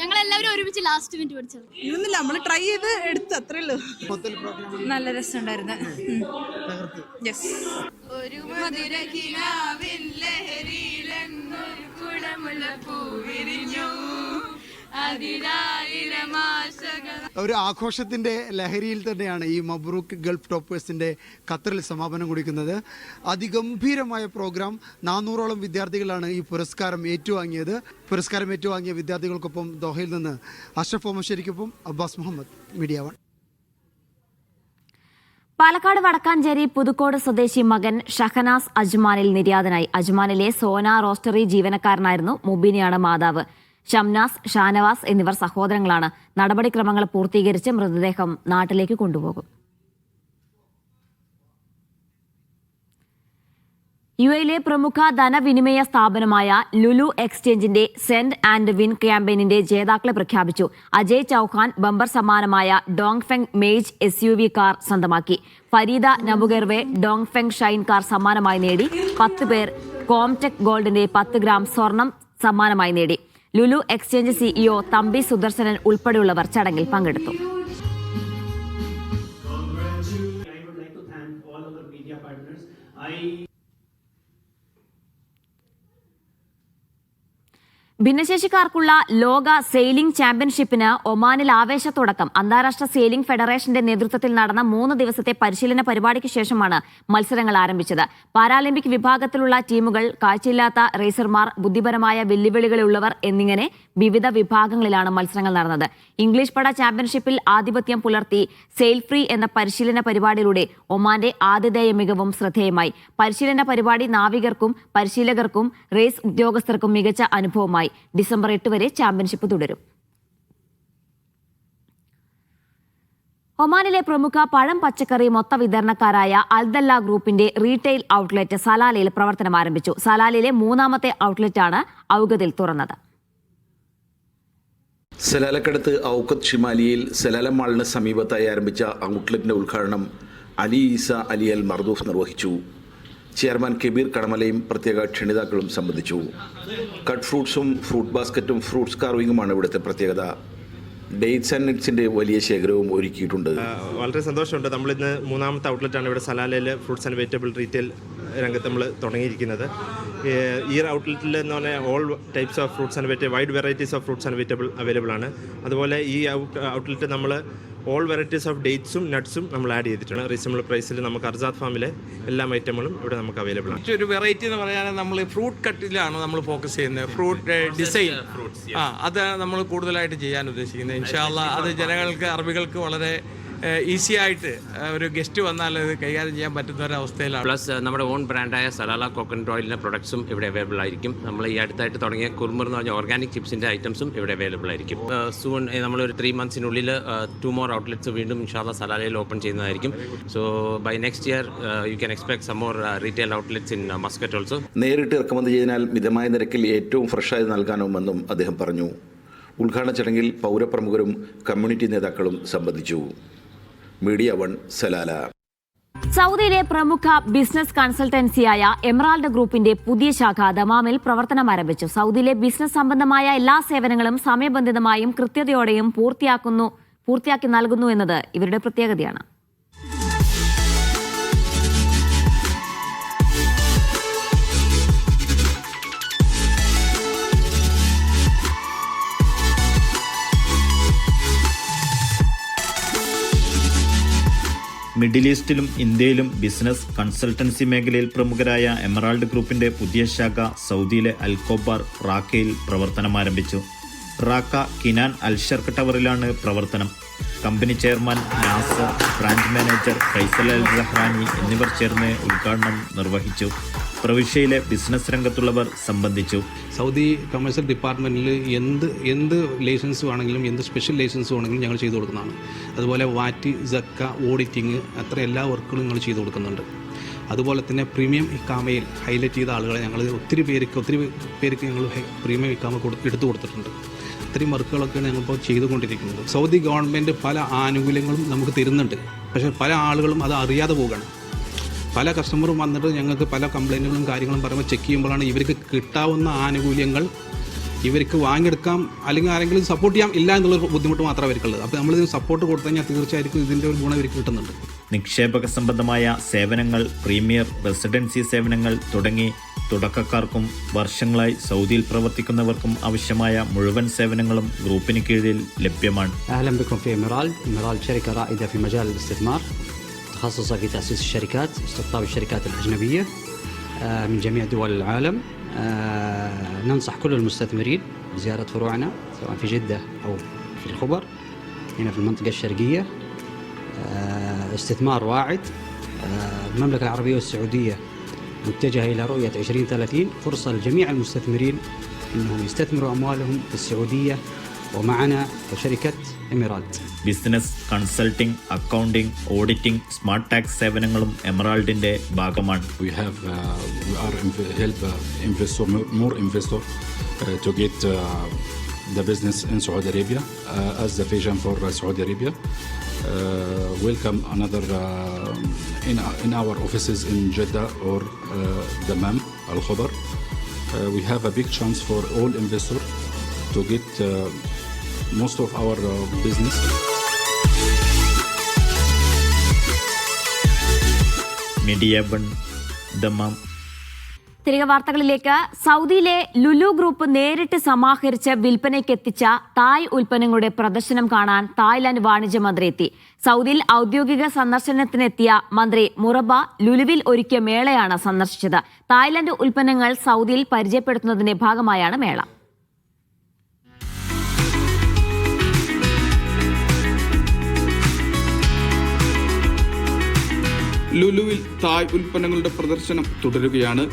ഞങ്ങളെല്ലാവരും ഒരുമിച്ച് ലാസ്റ്റ് മിനിറ്റ് പഠിച്ചത്. ഇതൊന്നുമില്ല, നമ്മൾ ട്രൈ ചെയ്ത് എടുത്ത്, അത്രേ ഉള്ളൂ. നല്ല രസമുണ്ടായിരുന്നു. ഒരു ഒരു ആഘോഷത്തിന്റെ ലഹരിയിൽ തന്നെയാണ് ഈ മബ്രൂക്ക് ഗൾഫ് ടോപ്പേഴ്സിന്റെ ഖത്തറിൽ സമാപനം കുറിക്കുന്നത്. അതിഗംഭീരമായ പ്രോഗ്രാം. 400ഓളം വിദ്യാർത്ഥികളാണ് ഈ പുരസ്കാരം ഏറ്റുവാങ്ങിയത്. പുരസ്കാരം ഏറ്റുവാങ്ങിയ വിദ്യാർത്ഥികൾക്കൊപ്പം ദോഹയിൽ നിന്ന് അഷ്റഫ് ഓമശ്ശേരിക്കൊപ്പം അബ്ബാസ് മുഹമ്മദ്, മീഡിയ 1. പാലക്കാട് വടക്കാഞ്ചേരി പുതുക്കോട് സ്വദേശി മകൻ ഷഹനാസ് അജ്മാനിൽ നിര്യാതനായി. അജ്മാനിലെ സോന റോസ്റ്ററി ജീവനക്കാരനായിരുന്നു. മുബീനയാണ് മാതാവ്. ഷംനാസ്, ഷാനവാസ് എന്നിവർ സഹോദരങ്ങളാണ്. നടപടിക്രമങ്ങൾ പൂർത്തീകരിച്ച് മൃതദേഹം നാട്ടിലേക്ക് കൊണ്ടുപോകും. യുഎയിലെ പ്രമുഖ ധനവിനിമയ സ്ഥാപനമായ ലുലു എക്സ്ചേഞ്ചിന്റെ സെൻഡ് ആൻഡ് വിൻ ക്യാമ്പയിനിന്റെ ജേതാക്കളെ പ്രഖ്യാപിച്ചു. അജയ് ചൌഹാൻ ബമ്പർ സമ്മാനമായ ഡോങ്ഫെങ് മേജ് SUV കാർ സ്വന്തമാക്കി. ഫരീദ നബുഗർവെ ഡോങ്ഫെങ് ഷൈൻ കാർ സമ്മാനമായി നേടി. 10 പേർ കോംടെക് ഗോൾഡിന്റെ 10 ഗ്രാം സ്വർണം സമ്മാനമായി നേടി. ലുലു എക്സ്ചേഞ്ച് CEO തമ്പി സുദർശനൻ ഉൾപ്പെടെയുള്ളവർ ചടങ്ങിൽ പങ്കെടുത്തു. ഭിന്നശേഷിക്കാർക്കുള്ള ലോക സെയിലിംഗ് ചാമ്പ്യൻഷിപ്പിന് ഒമാനിൽ ആവേശത്തുടക്കം. അന്താരാഷ്ട്ര സെയിലിംഗ് ഫെഡറേഷന്റെ നേതൃത്വത്തിൽ നടന്ന 3 ദിവസത്തെ പരിശീലന പരിപാടിക്ക് ശേഷമാണ് മത്സരങ്ങൾ ആരംഭിച്ചത്. പാരാലിമ്പിക് വിഭാഗത്തിലുള്ള ടീമുകൾ, കാഴ്ചയില്ലാത്ത റേസർമാർ, ബുദ്ധിപരമായ വെല്ലുവിളികളുള്ളവർ എന്നിങ്ങനെ വിവിധ വിഭാഗങ്ങളിലാണ് മത്സരങ്ങൾ നടന്നത്. ഇംഗ്ലീഷ് പട ചാമ്പ്യൻഷിപ്പിൽ ആധിപത്യം പുലർത്തി സെയിൽ ഫ്രീ എന്ന പരിശീലന പരിപാടിയിലൂടെ ഒമാന്റെ ആതിഥേയ മികവും ശ്രദ്ധേയമായി. പരിശീലന പരിപാടി നാവികർക്കും പരിശീലകർക്കും റേസ് ഉദ്യോഗസ്ഥർക്കും മികച്ച അനുഭവമായി. ഡിസംബർ 8 വരെ ചാമ്പ്യൻഷിപ്പ് തുടരും. ഒമാനിലെ പ്രമുഖ പഴം പച്ചക്കറി മൊത്ത വിതരണക്കാരായ അൽദല്ല ഗ്രൂപ്പിന്റെ റീറ്റെയിൽ ഔട്ട്ലെറ്റ് സലാലയിൽ പ്രവർത്തനം ആരംഭിച്ചു. സലാലയിലെ 3ാമത്തെ ഔട്ട്ലെറ്റാണ് ഔഗതിൽ തുറന്നത്. സലാലക്കടുത്ത് ഔക്കത്ത് ഷിമാലിയിൽ സലാല മാളിന് സമീപത്തായി ആരംഭിച്ച ഔട്ട്ലെറ്റിന്റെ ഉദ്ഘാടനം അലി ഈസ അലി അൽ മർദൂഫ് നിർവഹിച്ചു. ചെയർമാൻ കബീർ കടമലയും പ്രത്യേക ക്ഷണിതാക്കളും സംബന്ധിച്ചു. കട്ട് ഫ്രൂട്ട്സും ഫ്രൂട്ട് ബാസ്ക്കറ്റും ഫ്രൂട്ട്സ് കാർവിംഗുമാണ് ഇവിടുത്തെ പ്രത്യേകത. ഡേറ്റ്സ് ആൻഡ് നട്ട്സിന്റെ വലിയ ശേഖരവും ഒരുക്കിയിട്ടുണ്ട്. വളരെ സന്തോഷമുണ്ട്. നമ്മളിന്ന് 3ാമത്തെ ഔട്ട്ലെറ്റാണ് ഇവിടെ സലാലയിൽ ഫ്രൂട്ട്സ് ആൻഡ് വെജിറ്റബിൾ റീറ്റെയിൽ രംഗത്ത് നമ്മൾ തുടങ്ങിയിരിക്കുന്നത്. ഈ ഔട്ട്ലെറ്റിൽ എന്ന് പറഞ്ഞാൽ all types of fruits and vegetable, wide varieties of fruits and vegetable available ആണ്. അതുപോലെ ഈ ഔട്ട്ലെറ്റ് നമ്മൾ ഓൾ വെറൈറ്റീസ് ഓഫ് ഡേറ്റ്സും നട്ട്സും നമ്മൾ ആഡ് ചെയ്തിട്ടുണ്ട്. റീസണബിൾ പ്രൈസിൽ നമുക്ക് അർസാദ് ഫാമിലെ എല്ലാ ഐറ്റങ്ങളും ഇവിടെ നമുക്ക് അവൈലബിൾ ആണ്. ഒരു വെറൈറ്റി എന്ന് പറയുകയാണെങ്കിൽ നമ്മൾ ഫ്രൂട്ട് കട്ടിലാണ് നമ്മൾ ഫോക്കസ് ചെയ്യുന്നത്. ഫ്രൂട്ട് ഡിസൈൻ അത് നമ്മൾ കൂടുതലായിട്ട് ചെയ്യാൻ ഉദ്ദേശിക്കുന്നത്. ഇൻഷാ അല്ലാഹ് അത് ജനങ്ങൾക്ക്, അറബികൾക്ക് വളരെ ഈസി ആയിട്ട് ഒരു ഗസ്റ്റ് വന്നാൽ അത് കൈകാര്യം ചെയ്യാൻ പറ്റുന്ന ഒരു അവസ്ഥയിലാണ്. പ്ലസ് നമ്മുടെ ഓൺ ബ്രാൻഡായ സലാല കോക്കനട്ട് ഓയിലിൻ്റെ പ്രൊഡക്ട്സും ഇവിടെ അവൈലബിൾ ആയിരിക്കും. നമ്മൾ ഈ അടുത്തായിട്ട് തുടങ്ങിയ കുർമർ എന്ന് പറഞ്ഞ ഓർഗാനിക് ചിപ്സിൻ്റെ ഐറ്റംസും ഇവിടെ അവൈലബിൾ ആയിരിക്കും. സൂൺ നമ്മളൊരു 3 monthsനുള്ളിൽ 2 more outlets വീണ്ടും ഇൻഷാല്ലാ സലാലയിൽ ഓപ്പൺ ചെയ്യുന്നതായിരിക്കും. So by next year you can expect some more retail outlets in Muscat also. നേരിട്ട് ഇറക്കുമതി ചെയ്തതിനാൽ മിതമായ നിരക്കിൽ ഏറ്റവും ഫ്രഷായി നൽകാനാവുമെന്നും അദ്ദേഹം പറഞ്ഞു. ഉദ്ഘാടന ചടങ്ങിൽ പൗരപ്രമുഖരും കമ്മ്യൂണിറ്റി നേതാക്കളും സംബന്ധിച്ചു. Media 1 Salalah. സൗദിയിലെ പ്രമുഖ ബിസിനസ് കൺസൾട്ടൻസിയായ എമറാൾഡ് ഗ്രൂപ്പിന്റെ പുതിയ ശാഖ ദമാമിൽ പ്രവർത്തനം ആരംഭിച്ചു. സൗദിയിലെ ബിസിനസ് സംബന്ധമായ എല്ലാ സേവനങ്ങളും സമയബന്ധിതമായും കൃത്യതയോടെയും പൂർത്തിയാക്കി നൽകുന്നു എന്നത് ഇവരുടെ പ്രത്യേകതയാണ്. മിഡിൽ ഈസ്റ്റിലും ഇന്ത്യയിലും ബിസിനസ് കൺസൾട്ടൻസി മേഖലയിൽ പ്രമുഖരായ എമറാൾഡ് ഗ്രൂപ്പിന്റെ പുതിയ ശാഖ സൗദിയിലെ അൽഖോബാർ റാക്കയിൽ പ്രവർത്തനം ആരംഭിച്ചു. റാക്ക കിനാൻ അൽഷർക്ക് ടവറിലാണ് പ്രവർത്തനം. Company chairman Nasser, branch manager Faisal Al Rahrani എന്നിവർ ചേർന്ന് ഉദ്ഘാടനം നിർവഹിച്ചു. പ്രവിശ്യയിലെ ബിസിനസ് രംഗത്തുള്ളവർ സംബന്ധിച്ചു. സൗദി കമേഴ്സ്യൽ ഡിപ്പാർട്ട്മെൻറ്റിൽ എന്ത് ലൈസൻസ് വേണമെങ്കിലും, എന്ത് സ്പെഷ്യൽ ലൈസൻസ് വേണമെങ്കിലും ഞങ്ങൾ ചെയ്തു കൊടുക്കുന്നതാണ്. അതുപോലെ വാറ്റ്, സക്ക, ഓഡിറ്റിങ്, അത്ര എല്ലാ വർക്കുകളും ഞങ്ങൾ ചെയ്തു കൊടുക്കുന്നുണ്ട്. അതുപോലെ തന്നെ പ്രീമിയം ഇക്കാമയിൽ ഹൈലൈറ്റ് ചെയ്ത ആളുകളെ ഞങ്ങൾ ഒത്തിരി പേർക്ക് ഞങ്ങൾ പ്രീമിയം ഇക്കാമ എടുത്തു കൊടുത്തിട്ടുണ്ട്. അത്രയും വർക്കുകളൊക്കെയാണ് ഞങ്ങളിപ്പോൾ ചെയ്തുകൊണ്ടിരിക്കുന്നത്. സൗദി ഗവൺമെൻറ് പല ആനുകൂല്യങ്ങളും നമുക്ക് തരുന്നുണ്ട്. പക്ഷേ പല ആളുകളും അത് അറിയാതെ പോവുകയാണ്. പല കസ്റ്റമറും വന്നിട്ട് ഞങ്ങൾക്ക് പല കംപ്ലയിൻറ്റുകളും കാര്യങ്ങളും പറയുമ്പോൾ ചെക്ക് ചെയ്യുമ്പോഴാണ് ഇവർക്ക് കിട്ടാവുന്ന ആനുകൂല്യങ്ങൾ ഇവർക്ക് വാങ്ങിയെടുക്കാം, അല്ലെങ്കിൽ ആരെങ്കിലും സപ്പോർട്ട് ചെയ്യാം ഇല്ല എന്നുള്ളൊരു ബുദ്ധിമുട്ട് മാത്രമേ അവർക്കുള്ളത്. അപ്പോൾ നമ്മളിതിന് സപ്പോർട്ട് കൊടുത്തു കഴിഞ്ഞാൽ തീർച്ചയായിട്ടും ഇതിൻ്റെ ഒരു ഗുണം ഇവർക്ക് കിട്ടുന്നുണ്ട്. നിക്ഷേപക സംബന്ധമായ സേവനങ്ങൾ, പ്രീമിയർ റെസിഡൻസി സേവനങ്ങൾ തുടങ്ങി തുടക്കക്കാർക്കും വർഷങ്ങളായി സൗദിയിൽ പ്രവർത്തിക്കുന്നവർക്കും ആവശ്യമായ മുഴുവൻ സേവനങ്ങളും ഗ്രൂപ്പിന് കീഴിൽ ലഭ്യമാണ്. أهلا بكم في إميرالد شركة رائدة في مجال الاستثمار، تخصصها في تأسيس الشركات، استقطاب الشركات الأجنبية من جميع دول العالم. ننصح كل المستثمرين بزيارة فروعنا سواء في جدة أو في الخبر هنا في المنطقة الشرقية. استثمار واعد. المملكة العربية والسعودية متجهة إلى رؤية 2030، فرصة لجميع المستثمرين أنهم يستثمروا أموالهم في السعودية ومعنا كشركة إميرالد. Business, consulting, accounting, auditing, smart tax സേവനങ്ങളും എമറാൾഡിന്റെ ഭാഗമാണ്. We are help investor, more investor to get the business in Saudi Arabia as the vision for Saudi Arabia. Welcome another in our offices in Jeddah or Dammam, Al Khobar. We have a big chance for all investors to get most of our business. Media one, Dammam. തിരികെ വാർത്തകളിലേക്ക്. സൗദിയിലെ Lulu group നേരിട്ട് സമാഹരിച്ച് വിൽപ്പനയ്ക്ക് എത്തിച്ച തായ് ഉൽപ്പന്നങ്ങളുടെ പ്രദർശനം കാണാൻ Thailand വാണിജ്യ മന്ത്രി എത്തി. സൗദിയിൽ ഔദ്യോഗിക സന്ദർശനത്തിനെത്തിയ മന്ത്രി മുറബ ലുലുവിൽ ഒരുക്കിയ മേളയാണ് സന്ദർശിച്ചത്. തായ്ലാന്റ് ഉൽപ്പന്നങ്ങൾ സൗദിയിൽ പരിചയപ്പെടുത്തുന്നതിന്റെ ഭാഗമായാണ് മേള. ലുലുവിൽ തായ് ഉൽപ്പന്നങ്ങളുടെ പ്രദർശനം തുടരുകയാണ്.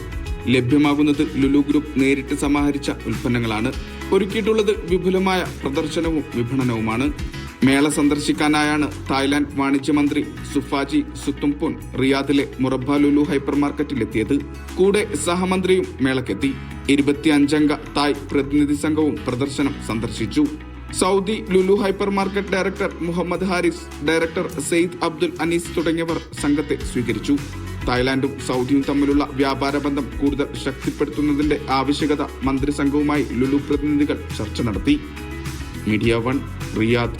ലഭ്യമാകുന്നത് ലുലു ഗ്രൂപ്പ് നേരിട്ട് സമാഹരിച്ച ഉൽപ്പന്നങ്ങളാണ്. ഒരുക്കിയിട്ടുള്ളത് വിപുലമായ പ്രദർശനവും വിപണനവുമാണ്. മേള സന്ദർശിക്കാനായാണ് തായ്ലാന്റ് വാണിജ്യമന്ത്രി സുഫാജി സുത്തുംപുൻ റിയാദിലെ മുറബ ലുലു ഹൈപ്പർ മാർക്കറ്റിലെത്തിയത്. കൂടെ സഹമന്ത്രിയും മേളക്കെത്തി. 25 അംഗ തായ് പ്രതിനിധി സംഘവും പ്രദർശനം സന്ദർശിച്ചു. Saudi Lulu hypermarket director Muhammad Haris, director Syed Abdul Anees തുടങ്ങിയവർ സംഘത്തെ സ്വീകരിച്ചു. തായ്ലാന്റും സൗദിയും തമ്മിലുള്ള വ്യാപാര ബന്ധം കൂടുതൽ ശക്തിപ്പെടുത്തുന്നതിന്റെ ആവശ്യകത മന്ത്രിസംഘവുമായി ലുലു പ്രതിനിധികൾ ചർച്ച നടത്തി. Media one, Riyadh.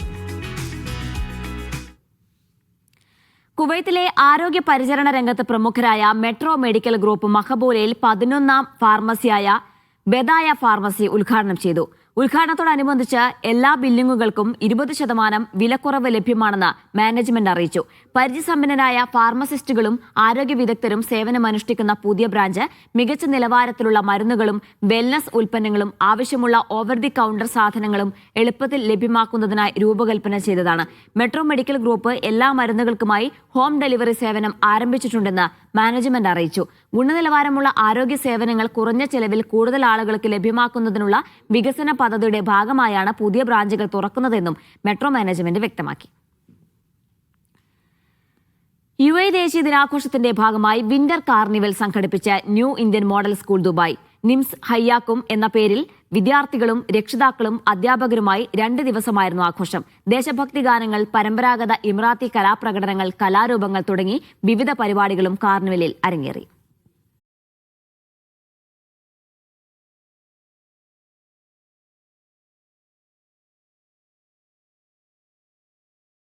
കുവൈത്തിലെ ആരോഗ്യ പരിചരണ രംഗത്ത് പ്രമുഖരായ മെട്രോ മെഡിക്കൽ ഗ്രൂപ്പ് മഹബൂലയിൽ 11ാം ഫാർമസിയായ ബെദായ ഫാർമസി ഉദ്ഘാടനം ചെയ്തു. ഉദ്ഘാടനത്തോടനുബന്ധിച്ച് എല്ലാ ബില്ലിങ്ങുകൾക്കും 20% വിലക്കുറവ് ലഭ്യമാണെന്ന് മാനേജ്മെന്റ് അറിയിച്ചു. പരിചയസമ്പന്നരായ ഫാർമസിസ്റ്റുകളും ആരോഗ്യ വിദഗ്ധരും സേവനമനുഷ്ഠിക്കുന്ന പുതിയ ബ്രാഞ്ച് മികച്ച നിലവാരത്തിലുള്ള മരുന്നുകളും വെൽനസ് ഉൽപ്പന്നങ്ങളും ആവശ്യമുള്ള ഓവർ ദി കൗണ്ടർ സാധനങ്ങളും എളുപ്പത്തിൽ ലഭ്യമാക്കുന്നതിനായി രൂപകൽപ്പന ചെയ്തതാണ്. മെട്രോ മെഡിക്കൽ ഗ്രൂപ്പ് എല്ലാ മരുന്നുകൾക്കുമായി ഹോം ഡെലിവറി സേവനം ആരംഭിച്ചിട്ടുണ്ടെന്ന് മാനേജ്മെന്റ് അറിയിച്ചു. ഗുണനിലവാരമുള്ള ആരോഗ്യ സേവനങ്ങൾ കുറഞ്ഞ ചെലവിൽ കൂടുതൽ ആളുകൾക്ക് ലഭ്യമാക്കുന്നതിനുള്ള വികസന പദ്ധതിയുടെ ഭാഗമായാണ് പുതിയ ബ്രാഞ്ചുകൾ തുറക്കുന്നതെന്നും മെട്രോ മാനേജ്മെന്റ് വ്യക്തമാക്കി. UAE ദേശീയ ദിനാഘോഷത്തിന്റെ ഭാഗമായി വിന്റർ കാർണിവൽ സംഘടിപ്പിച്ച new Indian model school Dubai NIMS ഹയ്യാക്കും എന്ന പേരിൽ വിദ്യാർത്ഥികളും രക്ഷിതാക്കളും അധ്യാപകരുമായി 2 ദിവസമായിരുന്നു ആഘോഷം. ദേശഭക്തി ഗാനങ്ങൾ, പരമ്പരാഗത ഇമറാത്തി കലാപ്രകടനങ്ങൾ, കലാരൂപങ്ങൾ തുടങ്ങി വിവിധ പരിപാടികളും കാർണിവലിൽ അരങ്ങേറി.